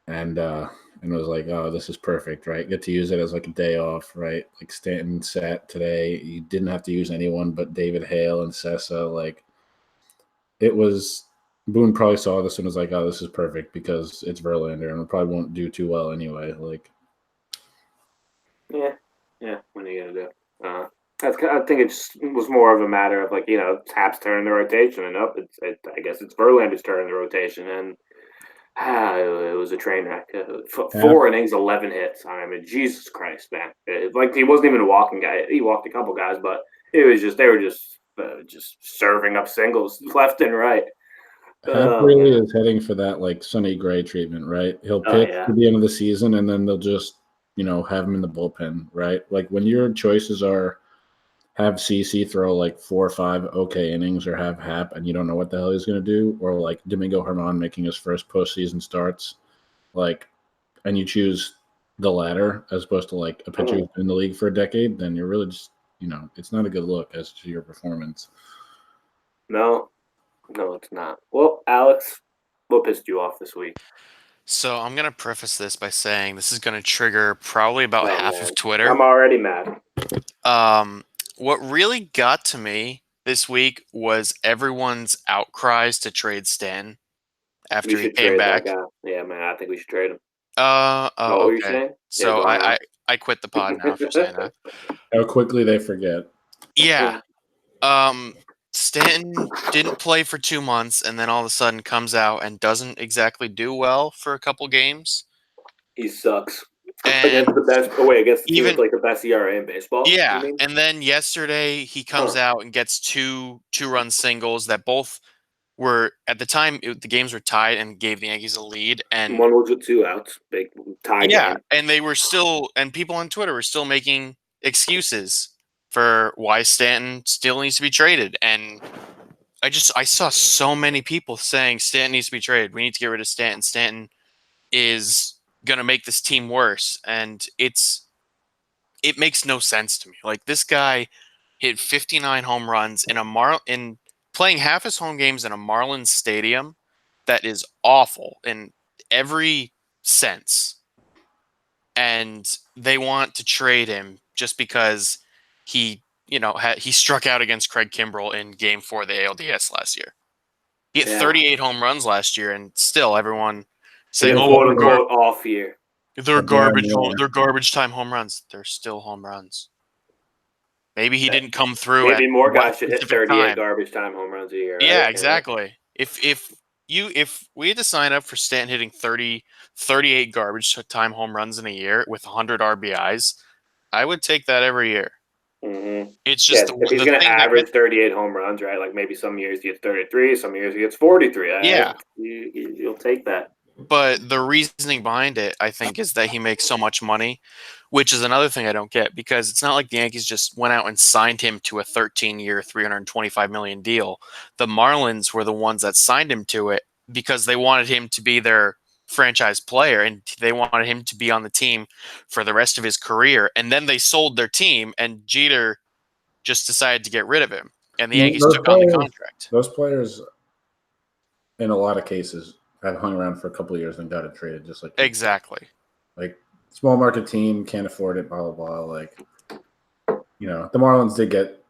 and was like, oh, this is perfect, right? Get to use it as like a day off, right? Like, Stanton sat today. You didn't have to use anyone but David Hale and Sessa. Like, it was Boone probably saw this and was like, "Oh, this is perfect because it's Verlander, and it probably won't do too well anyway." Like, Yeah. What are you gonna do? I think it just was more of a matter of Happ's turn in the rotation, and I guess it's Verlander's turn in the rotation, and it was a train wreck. Happ, 4 innings, 11 hits. I mean, Jesus Christ, man! He wasn't even a walking guy. He walked a couple guys, but it was just they were just serving up singles left and right. Happ Oh really man! is heading for that like Sonny Gray treatment, right? He'll Oh pitch yeah. to the end of the season, and then they'll just have him in the bullpen, right? Like when your choices are have CC throw like 4 or 5 okay innings, or have Happ and you don't know what the hell he's going to do, or like Domingo Herman making his first postseason starts, like, and you choose the latter as opposed to like a pitcher who's been in the league for a decade, then you're really just it's not a good look as to your performance. No, it's not. Well, Alex, what pissed you off this week? So I'm gonna preface this by saying this is gonna trigger probably about Oh half man, of Twitter. I'm already mad. What really got to me this week was everyone's outcries to trade Stanton We after he should came trade that back. guy. Yeah, man, I think we should trade him. Oh, What were you okay. saying? Yeah, So go on, Alex. I quit the pod now for saying that. How quickly they forget. Yeah. Stanton didn't play for 2 months and then all of a sudden comes out and doesn't exactly do well for a couple games. He sucks against And the best. Oh wait, against the team with even like the best ERA in baseball. You yeah, mean? and then yesterday he comes out and gets two-run singles that both were at the time the games were tied and gave the Yankees a lead. And One was with 2 outs, big tie yeah, game. and they were still, and people on Twitter were still making excuses for why Stanton still needs to be traded. And I saw so many people saying Stanton needs to be traded. We need to get rid of Stanton. Stanton is gonna make this team worse, and it makes no sense to me. Like, this guy hit 59 home runs in playing half his home games in a Marlins stadium that is awful in every sense. And they want to trade him just because he, he struck out against Craig Kimbrell in Game 4 of the ALDS last year. He hit Yeah, 38 home runs last year, and still everyone in saying, a "Oh, quote unquote off year. they're A barren garbage. year. They're garbage time home runs. They're still home runs." Maybe he didn't come through at Maybe more one guys should hit specific 38 time. garbage time home runs a year, Yeah, right? exactly. If we had to sign up for Stanton hitting 38 garbage time home runs in a year with 100 RBIs, I would take that every year. Mm-hmm. It's Yeah, just if he's the going to thing that gets average 38 home runs, right? Like maybe some years he gets 33, some years he gets 43. yeah. You'll take that. But the reasoning behind it, I think, is that he makes so much money, which is another thing I don't get, because it's not like the Yankees just went out and signed him to a 13-year, $325 million deal. The Marlins were the ones that signed him to it because they wanted him to be their franchise player and they wanted him to be on the team for the rest of his career. And then they sold their team, and Jeter just decided to get rid of him, and the Yankees Those took on the players, contract. those players, in a lot of cases, have hung around for a couple of years and got it traded, just like Exactly. like small market team can't afford it, blah blah blah. Like, the Marlins did get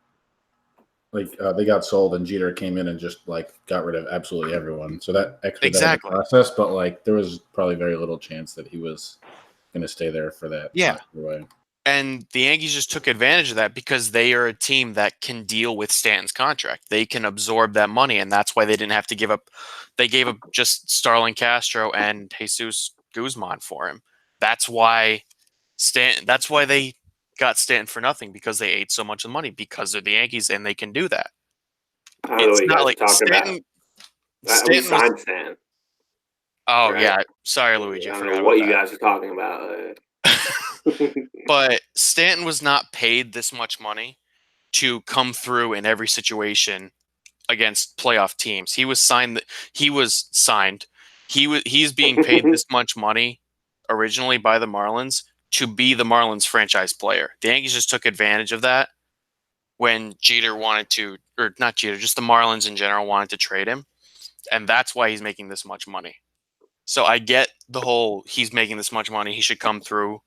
they got sold, and Jeter came in and just like got rid of absolutely everyone. So that expedited the Exactly. process, but like there was probably very little chance that he was going to stay there for that. Yeah. Way. And the Yankees just took advantage of that because they are a team that can deal with Stanton's contract. They can absorb that money, and that's why they didn't have to give up. They gave up just Starlin Castro and Jesus Guzman for him. That's why That's why they got Stanton for nothing, because they ate so much of the money, because they're the Yankees and they can do that. I don't know It's what you not guys are like talking about. We Stanton was. signed Stan. Oh Right? yeah, sorry, I Luigi, I don't forgot know about what you that. guys are talking about. But Stanton was not paid this much money to come through in every situation against playoff teams. He was signed. He's being paid this much money originally by the Marlins to be the Marlins franchise player. The Yankees just took advantage of that when Jeter wanted to, or not Jeter, just the Marlins in general wanted to trade him, and that's why he's making this much money. So I get the whole he's making this much money, he should come through,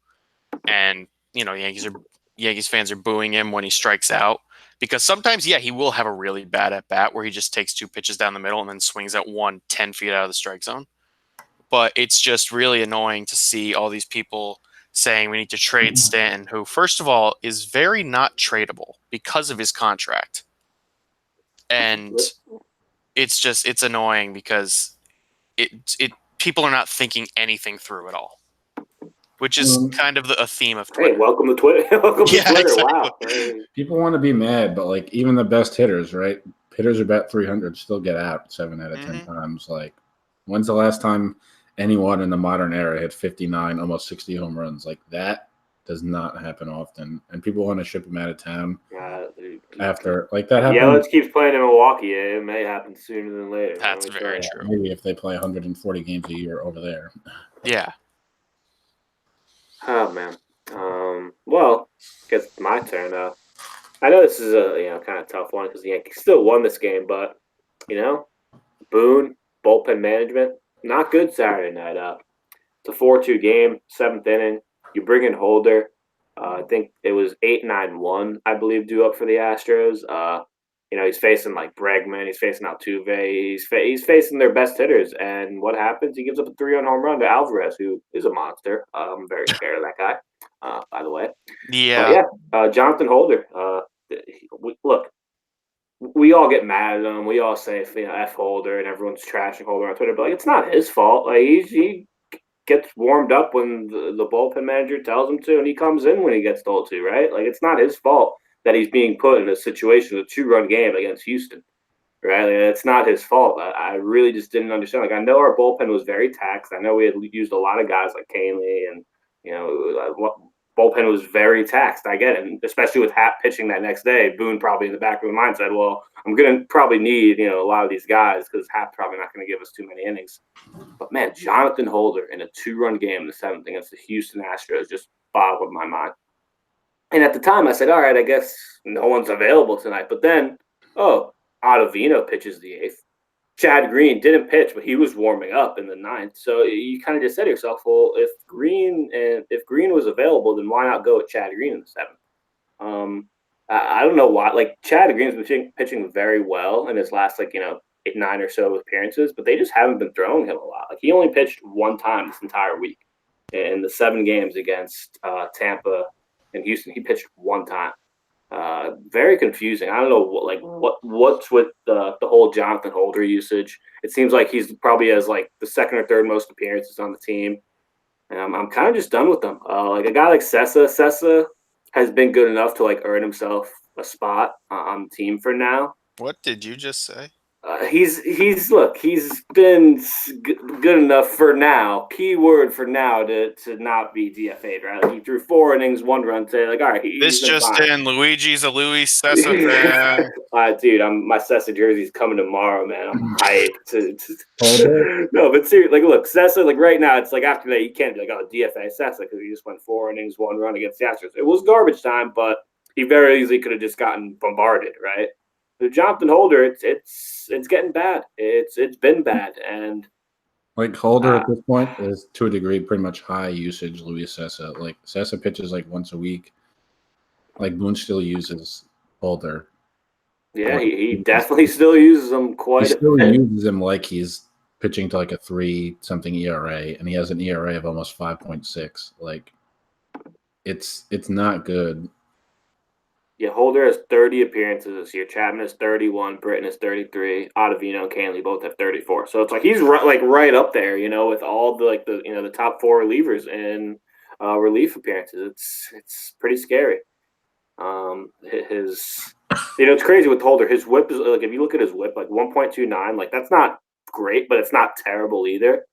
and Yankees fans are booing him when he strikes out. Because sometimes, yeah, he will have a really bad at bat where he just takes 2 pitches down the middle and then swings at one 10 feet out of the strike zone. But it's just really annoying to see all these people saying we need to trade Stanton, who, first of all, is very not tradable because of his contract. And it's annoying because it people are not thinking anything through at all, which is kind of a theme of Twitter. Hey, welcome to Twitter. welcome to Twitter. Exactly. Wow. People want to be mad, but like even the best hitters, right? Hitters are bat 300 still get out 7 out of 10 times. Like, when's the last time anyone in the modern era hit 59, almost 60 home runs? Like, that does not happen often. And people want to ship him out of town after, like, that happened. Yelich keeps playing in Milwaukee. It may happen sooner than later. That's very true. Maybe if they play 140 games a year over there. Yeah. Oh, man. Well, I guess it's my turn. I know this is a kind of tough one because the Yankees still won this game, but Boone, bullpen management, not good Saturday night. It's a 4-2 game, 7th inning. You bring in Holder. I think it was 8-9-1, I believe, due up for the Astros. He's facing like Bregman, he's facing Altuve, he's facing their best hitters, and what happens? He gives up a 3-run home run to Alvarez, who is a monster. I'm very scared of that guy, by the way. Yeah. Jonathan Holder. Look, we all get mad at him. We all say F Holder, and everyone's trashing Holder on Twitter, but like it's not his fault. Like he gets warmed up when the bullpen manager tells him to, and he comes in when he gets told to, right? Like it's not his fault that he's being put in a situation, a 2-run game against Houston, right? Like, it's not his fault. I really just didn't understand. Like I know our bullpen was very taxed. I know we had used a lot of guys like Canely, and bullpen was very taxed. I get it, and especially with Happ pitching that next day. Boone probably in the back of his mind said, "Well, I'm going to probably need a lot of these guys because Happ's probably not going to give us too many innings." But man, Jonathan Holder in a 2-run game in the 7th against the Houston Astros just boggled my mind. And at the time, I said, "All right, I guess no one's available tonight." But then, Ottavino pitches the 8th. Chad Green didn't pitch, but he was warming up in the 9th. So you kind of just said to yourself, well, if Green was available, then why not go with Chad Green in the 7th? I don't know why. Like Chad Green's been pitching very well in his last 9 or so appearances, but they just haven't been throwing him a lot. Like he only pitched 1 time this entire week in the 7 games against Tampa and Houston. He pitched 1 time. Very confusing. I don't know what's with the whole Jonathan Holder usage. It seems like he's probably has like the 2nd or 3rd most appearances on the team, and I'm kind of just done with them. Like a guy like Sessa has been good enough to like earn himself a spot on the team for now. What did you just say? He's been good enough for now. Key word for now to not be DFA'd, right? Like he threw 4 innings, 1 run. Say like, all right, this just fine. in: Luigi's a Luis Sessa fan. Dude, my Sessa jersey's coming tomorrow, man. I'm hyped. No, but seriously, like, look, Sessa, like right now, it's like after that, you can't be like, DFA Sessa because he just went 4 innings, 1 run against the Astros. It was garbage time, but he very easily could have just gotten bombarded, right? The Jonathan Holder, it's getting bad. It's been bad, and like Holder at this point is to a degree pretty much high usage. Luis Sessa, like Sessa pitches like once a week. Like Boone still uses Holder. Yeah, he definitely still uses him quite. He still uses him like he's pitching to like a 3-something ERA, and he has an ERA of almost 5.6. Like it's not good. Yeah, Holder has 30 appearances this year. Chapman has 31. Britton has 33. Ottavino and Canely both have 34. So it's like he's right up there, with all the the top 4 relievers in relief appearances. It's pretty scary. It's crazy with Holder. His whip is like if you look at his whip, like 1.29, like that's not great, but it's not terrible either.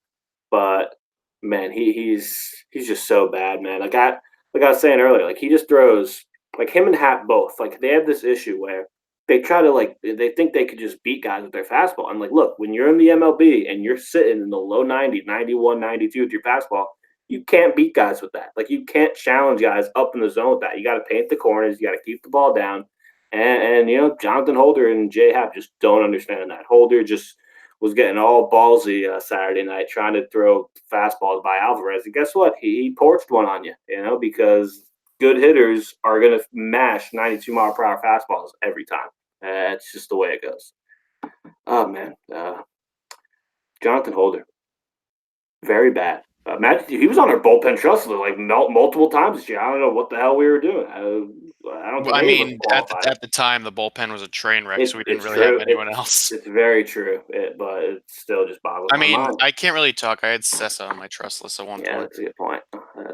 But man, he's just so bad, man. Like I was saying earlier, like he just throws. Like him and Happ both, like they have this issue where they try to they think they could just beat guys with their fastball. I'm like, look, when you're in the MLB and you're sitting in the low 90s, 91, 92 with your fastball, you can't beat guys with that. Like you can't challenge guys up in the zone with that. You got to paint the corners. You got to keep the ball down. And Jonathan Holder and J.A Happ just don't understand that. Holder just was getting all ballsy Saturday night trying to throw fastballs by Alvarez. And guess what? He porched one on you, because good hitters are going to mash 92-mile-per-hour fastballs every time. It's just the way it goes. Oh, man. Jonathan Holder. Very bad. Imagine he was on our bullpen trust list like multiple times this year. I don't know what the hell we were doing. I don't think I any of us mean, qualified. at the time, the bullpen was a train wreck, so we didn't It's really have true. anyone else. It's very true, but it still just boggles I my mean, mind. I can't really talk. I had Sessa on my trust list at one Yeah, point. that's a good point.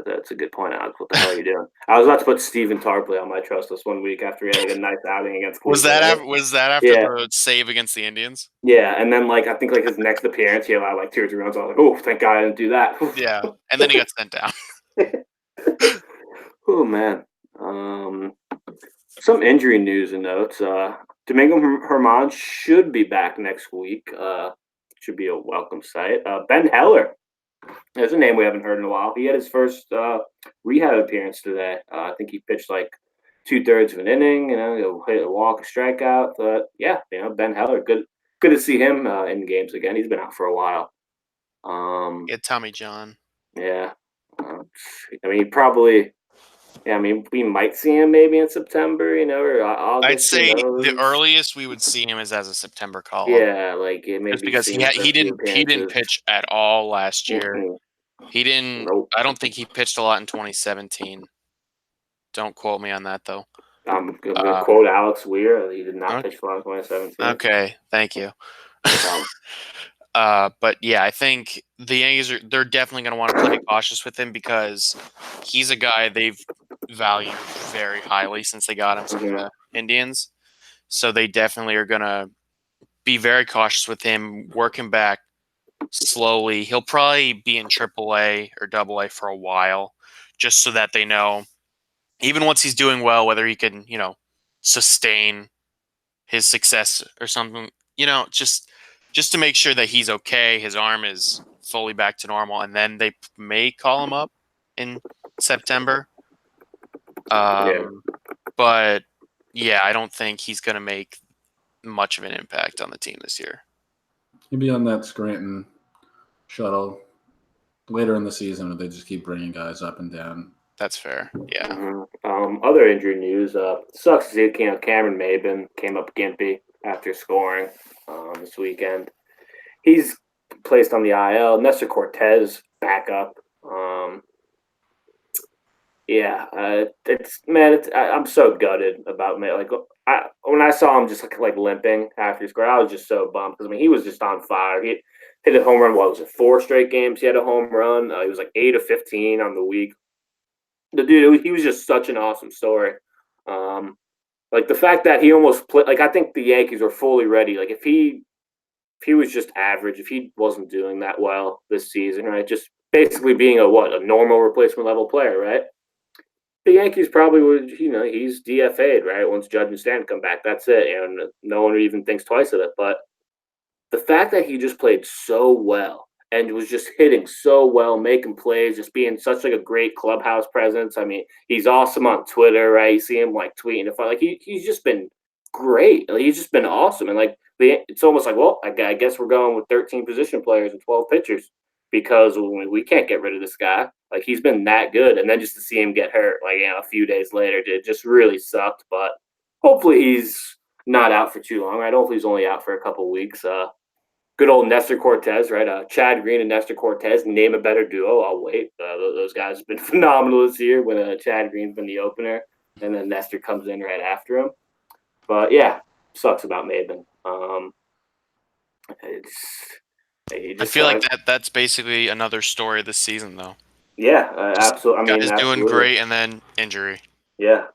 That's a good point, Alex. What the hell are you doing? I was about to put Steven Tarpley on my trust list one week after he had like a nice outing against Cleveland. Right? Was that after Yeah, the save against the Indians? yeah, and then I think his next appearance, he allowed like 2 or 3 runs. I was like, oh, thank God I didn't do that. Yeah, and then he got sent down. Oh man. Some injury news and notes. Domingo Herman should be back next week. Should be a welcome sight. Ben Heller. There's a name we haven't heard in a while. He had his first rehab appearance today. I think he pitched like 2/3 of an inning. He'll hit a walk, a strikeout. But yeah, Ben Heller. Good to see him in games again. He's been out for a while. Yeah, Tommy John. Yeah. I mean, probably. Yeah, I mean, we might see him maybe in September, or August. I'd say the earliest we would see him is as a September call-up. Yeah, maybe just because see him for a few he didn't appearances. pitch at all last year. Mm-mm. He didn't. Nope. I don't think he pitched a lot in 2017. Don't quote me on that though. I'm going to quote Alex Weir. He did not pitch for 2017. Okay, thank you. No but yeah, I think the Yankees they're definitely going to want to play cautious with him because he's a guy they've valued very highly since they got him from the Indians. So they definitely are going to be very cautious with him, work him back slowly. He'll probably be in AAA or AA for a while, just so that they know, even once he's doing well, whether he can, sustain his success or something. Just to make sure that he's okay, his arm is fully back to normal, and then they may call him up in September. But yeah, I don't think he's going to make much of an impact on the team this year. He'll be on that Scranton shuttle later in the season where they just keep bringing guys up and down. That's fair. Yeah. Mm-hmm. Other injury news. Sucks to see Cameron Maben came up gimpy after scoring this weekend. He's placed on the IL. Nestor Cortez back up. I'm so gutted about me. When I saw him just like limping after he scored, I was just so bummed because he was just on fire. He hit a home run. What was it? 4 straight games he had a home run. He was like 8 of 15 on the week. The dude, he was just such an awesome story. The fact that he almost played. I think the Yankees were fully ready. If he was just average, if he wasn't doing that well this season, right? Just basically being a normal replacement level player, right? The Yankees probably would, he's DFA'd, right? Once Judge and Stanton come back, that's it. No one even thinks twice of it. But the fact that he just played so well and was just hitting so well, making plays, just being such a great clubhouse presence. I mean, he's awesome on Twitter, right? You see him tweeting. He's just been great. He's just been awesome. And it's almost I guess we're going with 13 position players and 12 pitchers because we can't get rid of this guy. He's been that good. And then just to see him get hurt, a few days later, it just really sucked. But hopefully he's not out for too long, right? Hopefully he's only out for a couple weeks. Good old Nestor Cortez, right? Chad Green and Nestor Cortez, name a better duo. I'll wait. Those guys have been phenomenal this year when Chad Green's been the opener and then Nestor comes in right after him. But yeah, sucks about Maben. I feel like that's basically another story this season, though. Yeah, absolutely. Guys doing great and then injury. Yeah,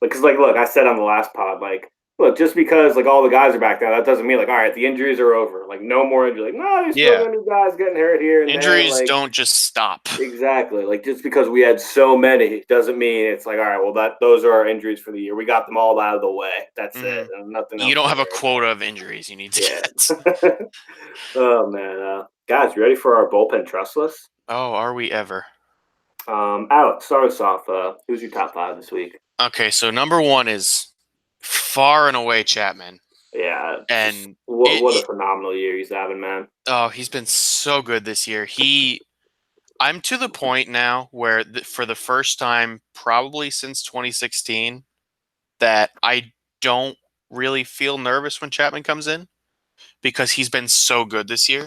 because look, I said on the last pod, look, just because all the guys are back now, that doesn't mean all right, the injuries are over. No more injuries. No, there's still gonna be guys getting hurt here and injuries there. Don't just stop. Exactly. Just because we had so many doesn't mean it's all right. Well, those are our injuries for the year. We got them all out of the way. That's it. Nothing else. You don't have a quota of injuries you need to get. Oh man, guys, you ready for our bullpen trust list? Oh, are we ever? Alex, start us off. Who's your top 5 this week? Okay, so number 1 is far and away Chapman. Yeah, and what a phenomenal year he's having, man. Oh, he's been so good this year. I'm to the point now where for the first time, probably since 2016, that I don't really feel nervous when Chapman comes in because he's been so good this year.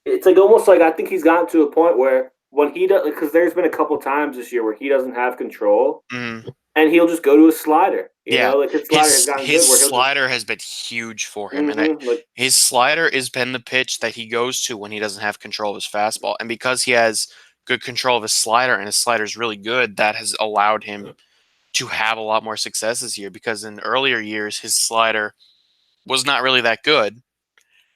It's like almost like I think he's gotten to a point where when he does, because there's been a couple times this year where he doesn't have control, and he'll just go to a slider. You know, like his slider has gotten his good. Where he'll slider has been huge for him, like his slider has been the pitch that he goes to when he doesn't have control of his fastball, and because he has good control of his slider and his slider is really good, that has allowed him to have a lot more success this year. Because in earlier years, his slider was not really that good.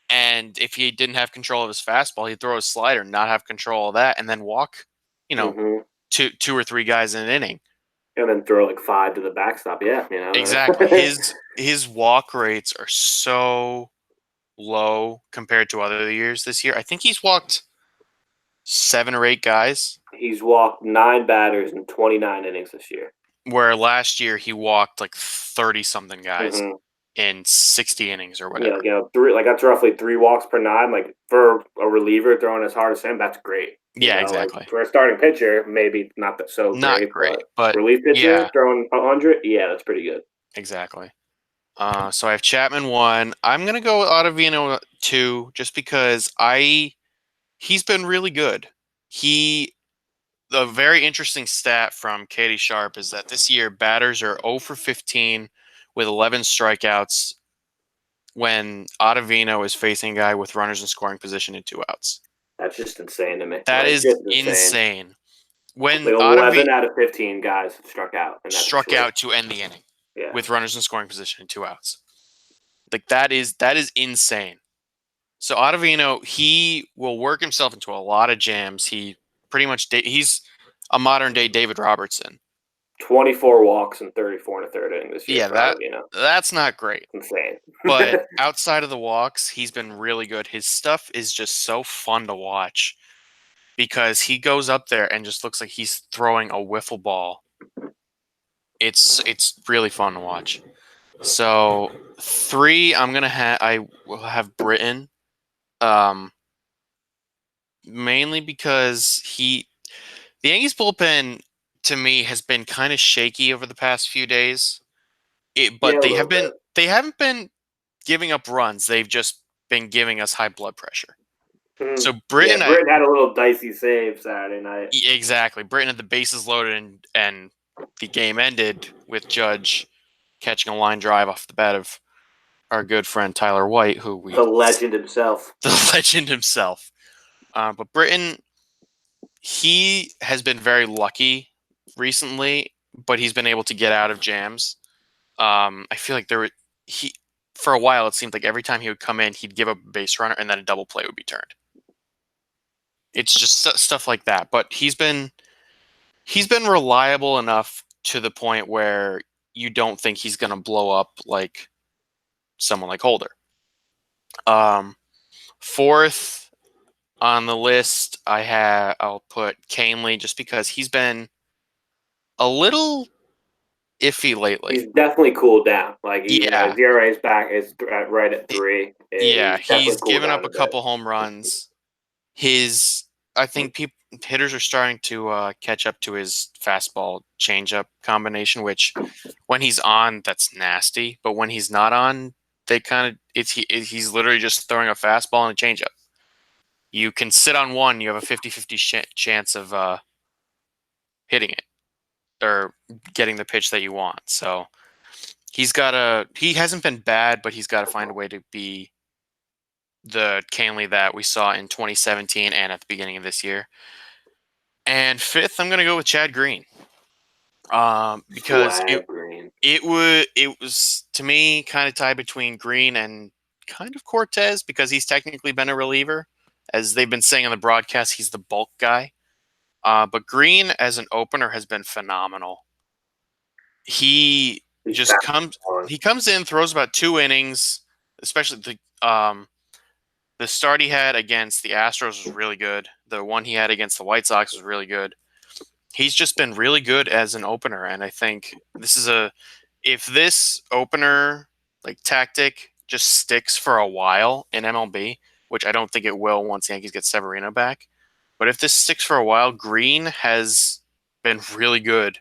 And if he didn't have control of his fastball, he'd throw a slider, not have control of that, and then walk, two or three guys in an inning. And then throw like 5 to the backstop. Yeah, you know. Exactly. His walk rates are so low compared to other years this year. I think he's walked 7 or 8 guys. He's walked 9 batters in 29 innings this year. Where last year he walked like 30-something guys in 60 innings or whatever. Yeah, that's roughly 3 walks per 9. Like for a reliever throwing as hard as him, that's great. Yeah, exactly. Like, for a starting pitcher, maybe not that not great, but relief pitcher throwing 100, yeah, that's pretty good. Exactly. So I have Chapman 1. I'm gonna go with Ottavino 2, just because he's been really good. The very interesting stat from Katie Sharp is that this year batters are 0 for 15 with 11 strikeouts when Ottavino is facing a guy with runners in scoring position and 2 outs. That's just insane to me. That is insane. When like 11 out of 15 guys struck out. And struck out to end the inning with runners in scoring position and 2 outs. Like that is insane. So Ottavino, he will work himself into a lot of jams. He's a modern day David Robertson. 24 walks and 34 and a third inning this year. Yeah, that's not great. Insane. But outside of the walks, he's been really good. His stuff is just so fun to watch because he goes up there and just looks like he's throwing a wiffle ball. It's really fun to watch. So 3, I will have Britton. Mainly because the Yankees bullpen to me has been kind of shaky over the past few days. But they haven't been giving up runs. They've just been giving us high blood pressure. So Britton had a little dicey save Saturday night. Exactly. Britton had the bases loaded and the game ended with Judge catching a line drive off the bat of our good friend Tyler White, the legend himself. The legend himself. But Britton, he has been very lucky recently, but he's been able to get out of jams. I feel like for a while, it seemed like every time he would come in, he'd give up a base runner and then a double play would be turned. It's just stuff like that. But he's been reliable enough to the point where you don't think he's going to blow up like someone like Holder. 4th on the list, I'll put Canely just because he's been a little iffy lately. He's definitely cooled down. Like his ERA is back. Is right at 3. He's given up a couple home runs. I think hitters are starting to catch up to his fastball changeup combination, which when he's on, that's nasty. But when he's not on, he's literally just throwing a fastball and a changeup. You can sit on one, you have a 50-50 chance of hitting it or getting the pitch that you want. So he hasn't been bad, but he's got to find a way to be the Canely that we saw in 2017 and at the beginning of this year. And 5th, I'm going to go with Chad Green. Because it was to me kind of tied between Green and kind of Cortez because he's technically been a reliever. As they've been saying on the broadcast, he's the bulk guy. But Green as an opener has been phenomenal. He comes in, throws about 2 innings, especially the start he had against the Astros was really good. The one he had against the White Sox was really good. He's just been really good as an opener, and I think if this opener tactic just sticks for a while in MLB, which I don't think it will once Yankees get Severino back, But if this sticks for a while, Green has been really good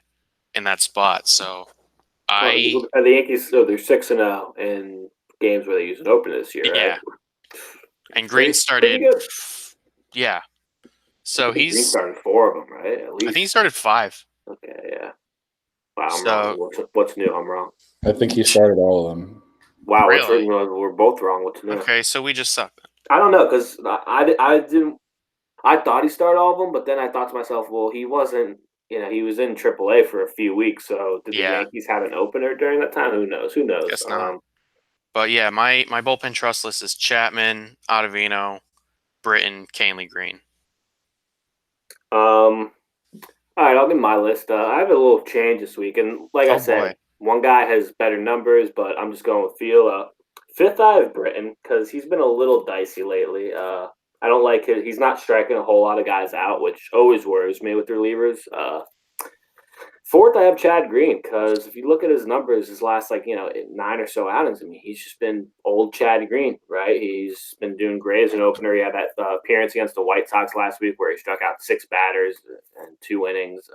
in that spot. So Well, the Yankees, so they're 6-0 in games where they use an opener this year, right? yeah. And Green Pretty started, good. yeah. So I think Green he's, started 4 of them, right? At I least. think he started 5. Okay, yeah. Wow, I'm So wrong. What's new? I'm wrong. I think he started all of them. Wow, what's really, we're both wrong. What's new? okay. So we just suck. I don't know because I didn't. I thought he started all of them, but then I thought to myself, well, he wasn't. He was in AAA for a few weeks. So did the Yeah, Yankees have an opener during that time? Who knows? Who knows? guess not. But yeah, my bullpen trust list is Chapman, Ottavino, Britton, Canley, Green. Um. All right, I'll give my list. I have a little change this week, and like I Oh said, boy. one guy has better numbers, but I'm just going with feel. Fifth, I have Britton because he's been a little dicey lately. I don't like it. He's not striking a whole lot of guys out, which always worries me with relievers. Fourth, I have Chad Green because if you look at his numbers, his last 9 or so outings, I mean, he's just been old Chad Green, right? He's been doing great as an opener. He had that appearance against the White Sox last week where he struck out 6 batters and 2 innings.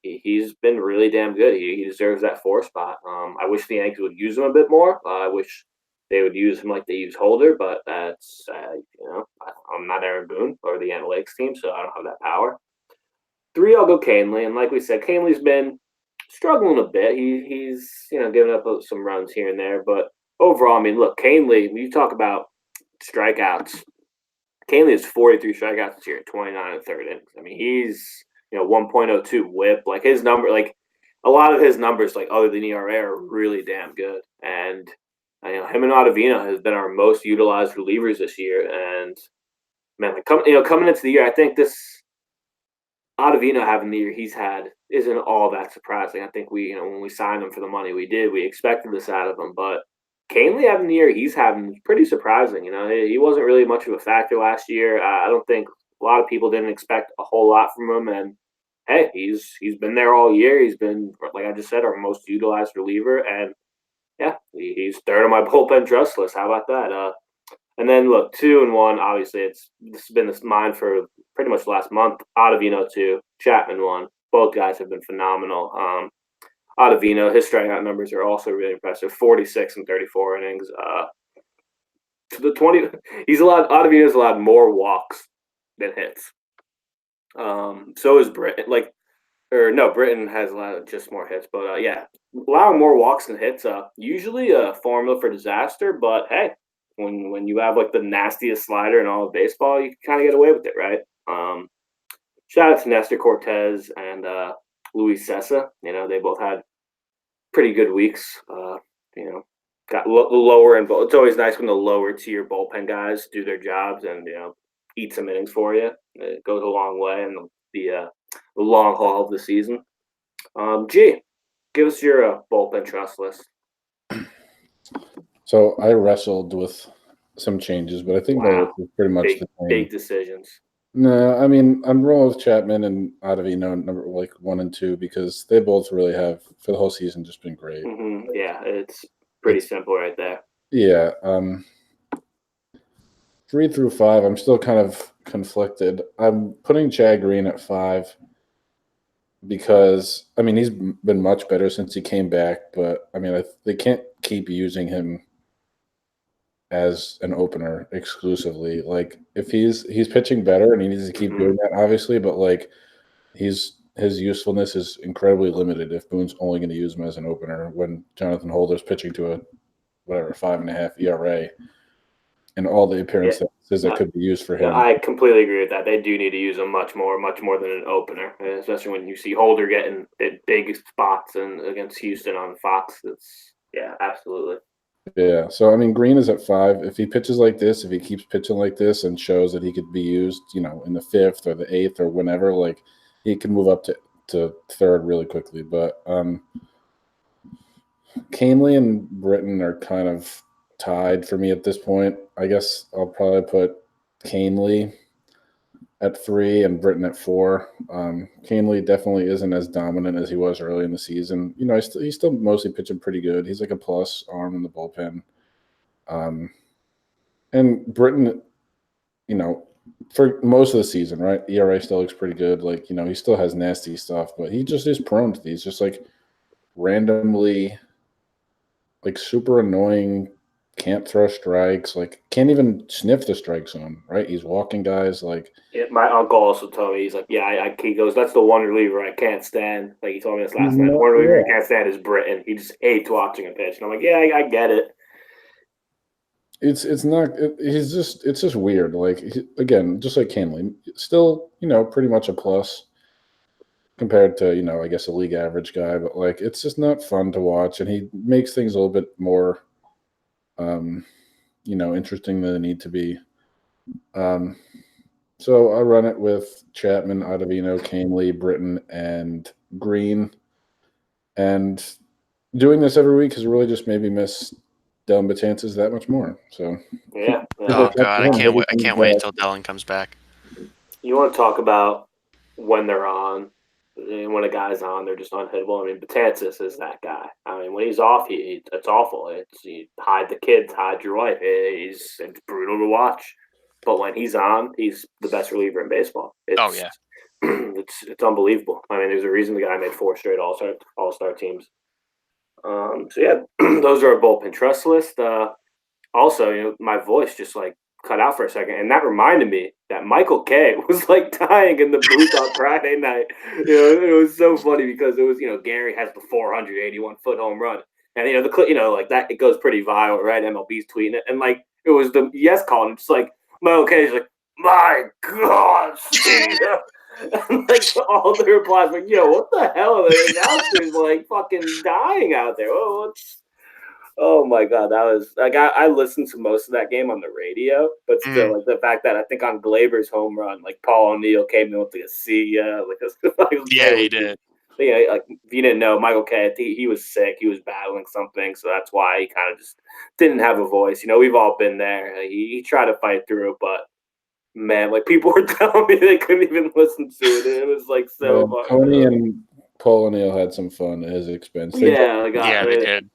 He's been really damn good. He deserves that 4 spot. I wish the Yankees would use him a bit more. I wish they would use him like they use Holder, but that's I'm not Aaron Boone or the Analytics team, so I don't have that power. 3, I'll go Canley, and like we said, Canley's been struggling a bit. He's giving up some runs here and there, but overall, I mean, look, Canley. When you talk about strikeouts, Canley has 43 strikeouts this year, 29 and third innings. I mean, he's 1.02 WHIP. Like his number, like a lot of his numbers, like other than ERA, are really damn good. And him and Ottavino has been our most utilized relievers this year. And man, coming into the year, I think this Ottavino having the year he's had isn't all that surprising. I think when we signed him for the money we expected this out of him. But Canley having the year he's having is pretty surprising. He wasn't really much of a factor last year. I don't think a lot of people didn't expect a whole lot from him. And hey, he's been there all year. He's been, like I just said, our most utilized reliever. And yeah, he's third on my bullpen trust list. How about that? And then look, 2 and 1. Obviously, this has been mine for pretty much the last month. Ottavino 2, Chapman 1. Both guys have been phenomenal. Ottavino, his strikeout numbers are also really impressive. 46 and 34 innings. To the 20, Ottavino's allowed more walks than hits. So is Britton. Britton has allowed just more hits, but yeah, allowing more walks than hits. Usually a formula for disaster, but hey. When you have like the nastiest slider in all of baseball, you can kind of get away with it, right? Shout out to Nestor Cortez and Luis Sessa. They both had pretty good weeks. Got lower and it's always nice when the lower tier bullpen guys do their jobs and eat some innings for you. It goes a long way in the long haul of the season. Give us your bullpen trust list. So I wrestled with some changes, but I think my list is pretty much the same. Big decisions. No, I mean I'm rolling with Chapman and Ottavino number 1 and 2 because they both really have for the whole season just been great. Mm-hmm. Yeah, it's pretty simple right there. Yeah. 3 through 5, I'm still kind of conflicted. I'm putting Chad Green at 5 because I mean he's been much better since he came back, but I mean they can't keep using him as an opener exclusively. Like if he's pitching better and he needs to keep doing that, obviously, but like his usefulness is incredibly limited if Boone's only going to use him as an opener when Jonathan Holder's pitching to a 5.5 ERA and all the appearances that could be used for him. I completely agree with that. They do need to use him much more than an opener, especially when you see Holder getting big spots and against Houston on Fox. Absolutely. Yeah, so I mean, Green is at 5. If he pitches like this, if he keeps pitching like this and shows that he could be used, in the 5th or the 8th or whenever, like he can move up to 3rd really quickly. But Canley and Britton are kind of tied for me at this point. I guess I'll probably put Canley at 3 and Britton at 4. Canley definitely isn't as dominant as he was early in the season. He's still mostly pitching pretty good. He's like a plus arm in the bullpen. And Britton, for most of the season, right? ERA still looks pretty good. Like, he still has nasty stuff, but he just is prone to these. Just like randomly, like super annoying, can't throw strikes, like can't even sniff the strike zone, right? He's walking guys like. Yeah, my uncle also told me, he's like, yeah, he goes, that's the one reliever I can't stand. Like, he told me this last night. The one reliever he can't stand is Britton. He just hates watching him pitch. And I'm like, yeah, I get it. It's not. It's just weird. Like, again, just like Canley, still pretty much a plus compared to I guess a league average guy, but like it's just not fun to watch, and he makes things a little bit more, interesting than they need to be. So I run it with Chapman, Ottavino, Canley, Britton, and Green, and doing this every week has really just made me miss Dylan Betances that much more. So Yeah. Oh God, I can't wait! I can't wait until Dylan comes back. You want to talk about when they're on, and when a guy's on, they're just unhittable. I mean, Betances is that guy. I mean, when he's off, it's awful. You hide the kids, hide your wife. It's brutal to watch. But when he's on, he's the best reliever in baseball. Oh yeah, it's unbelievable. I mean, there's a reason the guy made 4 straight all-star teams. So yeah, those are our bullpen trust list. Also, my voice just like cut out for a second, and that reminded me that Michael K was like dying in the booth on Friday night. It was so funny because it was Gary has the 481-foot home run, and like that it goes pretty viral, right? MLB's tweeting it, and like it was the yes call, and it's like Michael K is like, my God, Steve. And like all the replies like, what the hell are the announcers like fucking dying out there? Oh my God, that was like I listened to most of that game on the radio, but still, like the fact that I think on Glaber's home run, like Paul O'Neill came in with the see ya, yeah, he did. Yeah, like if you didn't know, Michael K, he was sick, he was battling something, so that's why he kind of just didn't have a voice. We've all been there. He tried to fight through it, but man, like people were telling me they couldn't even listen to it. It was like so fun. Tony and Paul O'Neill had some fun at his expense. They did.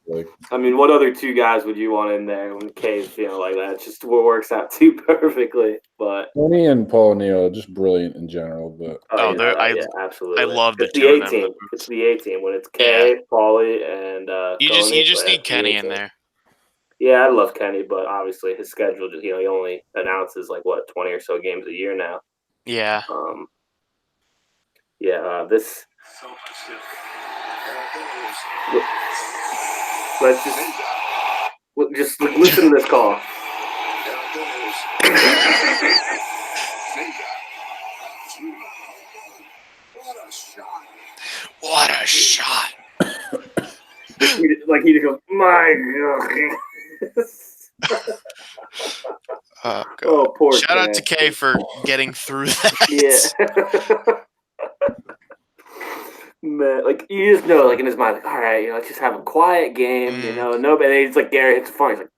I mean, what other 2 guys would you want in there when K's feeling like that? It's just what works out too perfectly. But Tony and Paul O'Neill are just brilliant in general. But absolutely, I love the it's two the of them. A team. It's the A team when it's K, Paulie, and you just need Kenny in there. Yeah, I love Kenny, but obviously his schedule, he only announces like 20 or so games a year now. Yeah. This. Let's just listen to this call. What a shot! He just goes, my God. Oh, God. Oh, poor Shout out to Kay for getting through that. Yeah. Man, like you just know, like in his mind, like, all right, let's just have a quiet game, nobody. He's like Gary hits the phone. He's like,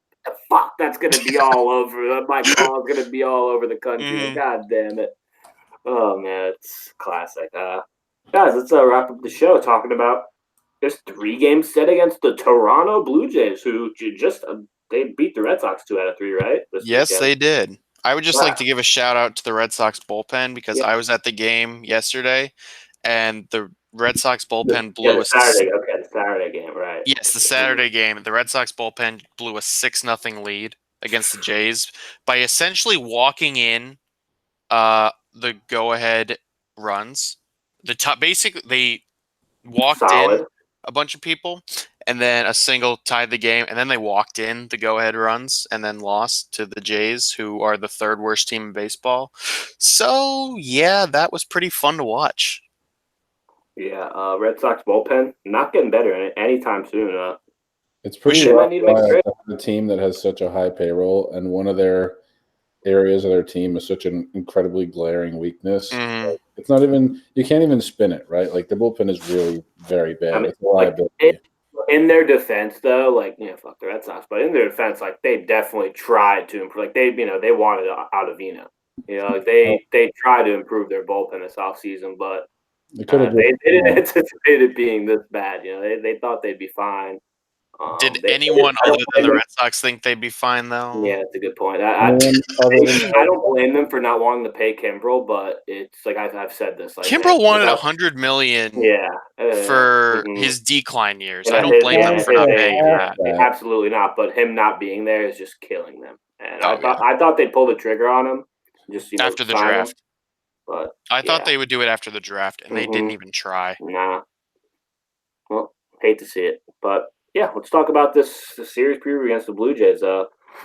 fuck, that's gonna be all over. My call is gonna be all over the country. Like, God damn it. Oh man, it's classic. Guys, let's wrap up the show talking about this 3 game set against the Toronto Blue Jays, who just they beat the Red Sox 2 out of 3, right? Yes, they did. I would just like to give a shout out to the Red Sox bullpen because I was at the game yesterday, and the Red Sox bullpen blew the Saturday game, right? Yes, the Saturday game. The Red Sox bullpen blew a 6-0 lead against the Jays by essentially walking in the go-ahead runs. Basically they walked in a bunch of people, and then a single tied the game, and then they walked in the go-ahead runs and then lost to the Jays, who are the 3rd worst team in baseball. So, yeah, that was pretty fun to watch. Yeah, Red Sox bullpen not getting better anytime soon. It's pretty rough to have a team that has such a high payroll, and one of their areas of their team is such an incredibly glaring weakness. Like, it's not even you can't even spin it, right? Like the bullpen is really very bad. I mean, it's a liability. In their defense, though, fuck the Red Sox, but in their defense, like they definitely tried to improve. Like they wanted Ottavino. They tried to improve their bullpen this offseason, but they didn't anticipate it being this bad. They thought they'd be fine. Did I anyone don't other than blame the them. Red Sox think they'd be fine, though? Yeah, that's a good point. Anyone other than I don't blame them for not wanting to pay Kimbrel, but it's like I've said this. Like, man, Kimbrel wanted without $100 million yeah, for mhm. his decline years. And I don't his blame them yeah, for his not like paying half that that. absolutely not. But him not being there is just killing them. And Oh, yeah. I thought they'd pull the trigger on him, just After the sign him. draft. But I thought yeah, they would do it after the draft, and they didn't even try. nah. Well, hate to see it, but yeah, let's talk about this series preview against the Blue Jays.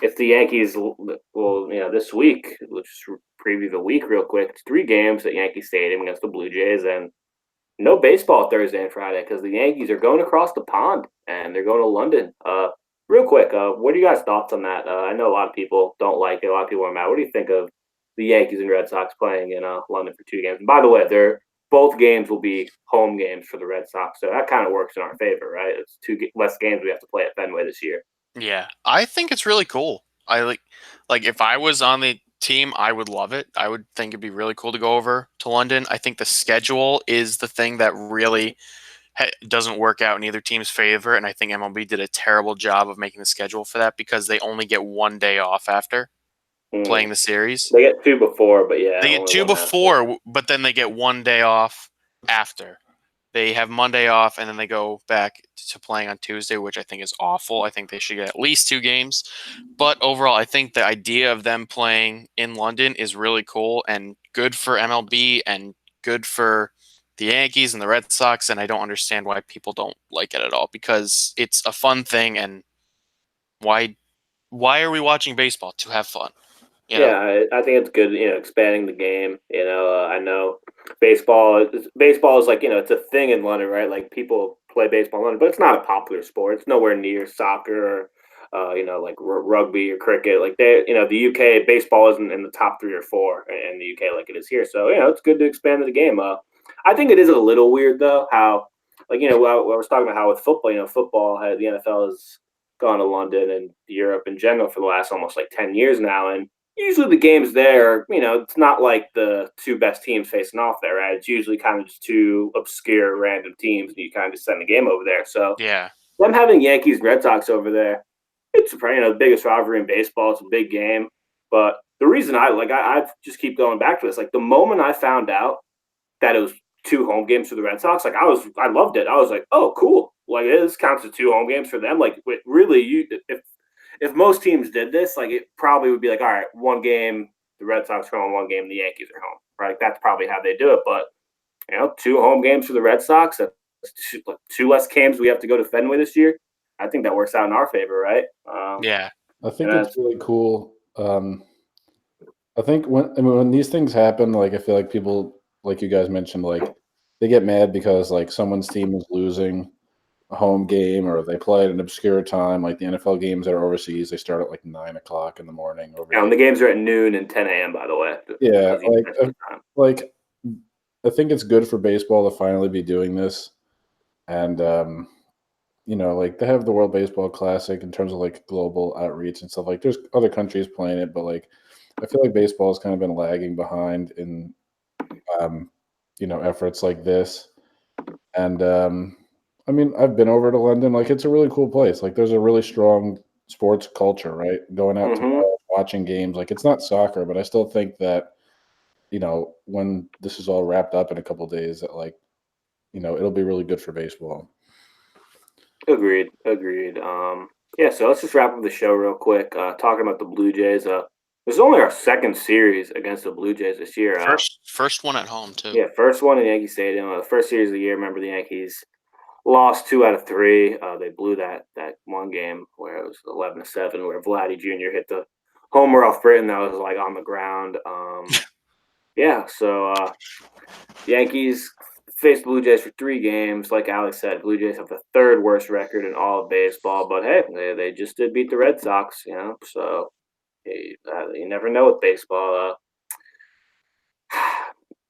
If the Yankees, well, this week, let's just preview the week real quick. It's 3 games at Yankee Stadium against the Blue Jays, and no baseball Thursday and Friday because the Yankees are going across the pond and they're going to London. Real quick, what are you guys' thoughts on that? I know a lot of people don't like it. A lot of people are mad. What do you think of the Yankees and Red Sox playing in London for 2 games? And by the way, both games will be home games for the Red Sox, so that kind of works in our favor, right? It's less games we have to play at Fenway this year. Yeah, I think it's really cool. I like if I was on the team, I would love it. I would think it'd be really cool to go over to London. I think the schedule is the thing that really doesn't work out in either team's favor, and I think MLB did a terrible job of making the schedule for that because they only get 1 day off after playing the series. They get 2 before, but yeah, They get only 2 one after. before, but then they get 1 day off after. They have Monday off, and then they go back to playing on Tuesday, which I think is awful. I think they should get at least 2 games. But overall, I think the idea of them playing in London is really cool and good for MLB and good for the Yankees and the Red Sox. And I don't understand why people don't like it at all because it's a fun thing. And why are we watching baseball? To have fun, you know? Yeah, I think it's good, expanding the game. I know baseball is like, it's a thing in London, right? Like people play baseball in London, but it's not a popular sport. It's nowhere near soccer or, like rugby or cricket. Like the UK baseball isn't in the top 3 or 4 in the UK like it is here. So it's good to expand the game. I think it is a little weird though how, like I was talking about how with football, football the NFL has gone to London and Europe in general for the last almost like 10 years now, and usually the games there, it's not like the 2 best teams facing off there, right? It's usually kind of just 2 obscure random teams, and you kind of just send the game over there. So Yeah. them having Yankees and Red Sox over there, it's the biggest rivalry in baseball. It's a big game. But the reason I just keep going back to this, like the moment I found out that it was 2 home games for the Red Sox, like I loved it. I was like, oh, cool. Like this counts as 2 home games for them. Like really, if most teams did this, like it probably would be like, all right, 1 game the Red Sox are home, 1 game the Yankees are home, right? That's probably how they do it. But 2 home games for the Red Sox. That's 2 less games we have to go to Fenway this year. I think that works out in our favor, right? Yeah. I think it's really cool. I think when these things happen, like I feel like people, like you guys mentioned, like they get mad because like someone's team is losing a home game or they play at an obscure time. Like the NFL games that are overseas, they start at like 9 o'clock in the morning over here. And the games are at noon and 10 a.m. By the way. Yeah, like I think it's good for baseball to finally be doing this, and like they have the World Baseball Classic in terms of like global outreach and stuff. Like there's other countries playing it, but like I feel like baseball has kind of been lagging behind in efforts like this. And I mean, I've been over to London. Like it's a really cool place. Like there's a really strong sports culture, right? Going out to bars, watching games. Like it's not soccer, but I still think that when this is all wrapped up in a couple of days, that like it'll be really good for baseball. Agreed. Yeah, so let's just wrap up the show real quick. Talking about the Blue Jays. This is only our second series against the Blue Jays this year. First one at home too. Yeah, first one in Yankee Stadium. The first series of the year. Remember the Yankees lost 2 out of 3. They blew that one game where it was 11-7, where Vladdy Jr. hit the homer off Britton that was like on the ground. Yeah, so Yankees faced Blue Jays for 3 games. Like Alex said, Blue Jays have the 3rd worst record in all of baseball. But hey, they just did beat the Red Sox, So you never know with baseball.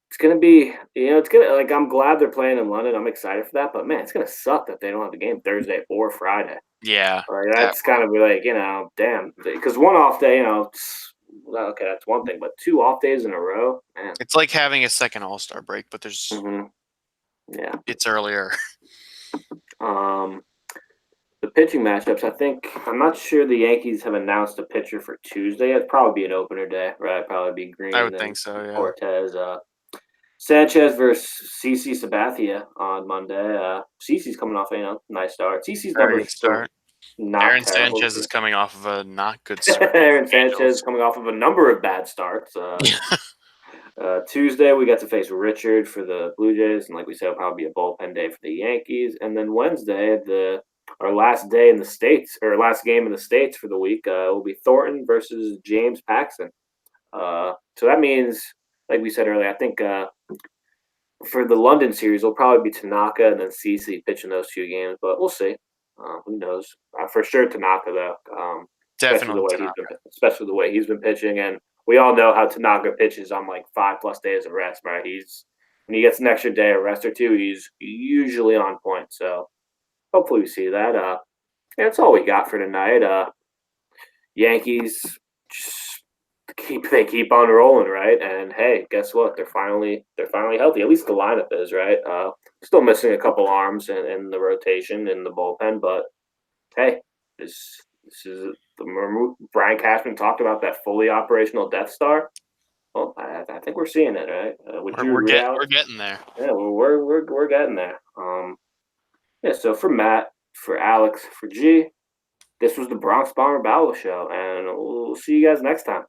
It's gonna be, it's gonna like I'm glad they're playing in London. I'm excited for that, but man, it's gonna suck that they don't have the game Thursday or Friday. Yeah. Like that's kind of like damn, because one off day, okay, that's one thing, but 2 off days in a row, man. It's like having a second All-Star break, but there's Yeah, it's earlier. the the pitching matchups, I'm not sure the Yankees have announced a pitcher for Tuesday. It'd probably be an opener day, right? Probably be I Green would and think so. Yeah. Cortez. Sanchez versus CC Sabathia on Monday. CC's coming off a nice start. CC's Very numbers good still start. not Aaron terrible Sanchez this is year. coming off of a not good start. Aaron Sanchez Angels. coming off of a number of bad starts. Tuesday, we got to face Richard for the Blue Jays, and like we said, it'll probably be a bullpen day for the Yankees. And then Wednesday, our last day in the States, or last game in the States for the week, will be Thornton versus James Paxton. So that means, like we said earlier, I think for the London series, it'll probably be Tanaka and then CC pitching those 2 games, but we'll see. Who knows? For sure, Tanaka though. Definitely Especially the way he's been pitching, and we all know how Tanaka pitches on like 5+ days of rest. Right? When he gets an extra day of rest or two, he's usually on point. So hopefully we see that. That's all we got for tonight. Yankees just keep on rolling, right? And hey, guess what? They're finally healthy. At least the lineup is, right? Still missing a couple arms in the rotation in the bullpen, but hey, this is Brian Cashman talked about that fully operational Death Star. Well, I think we're seeing it, right? Would you agree, Alex? We're getting there. Yeah, we're getting there. Yeah. So for Matt, for Alex, for G, this was the Bronx Bomber Battle Show, and we'll see you guys next time.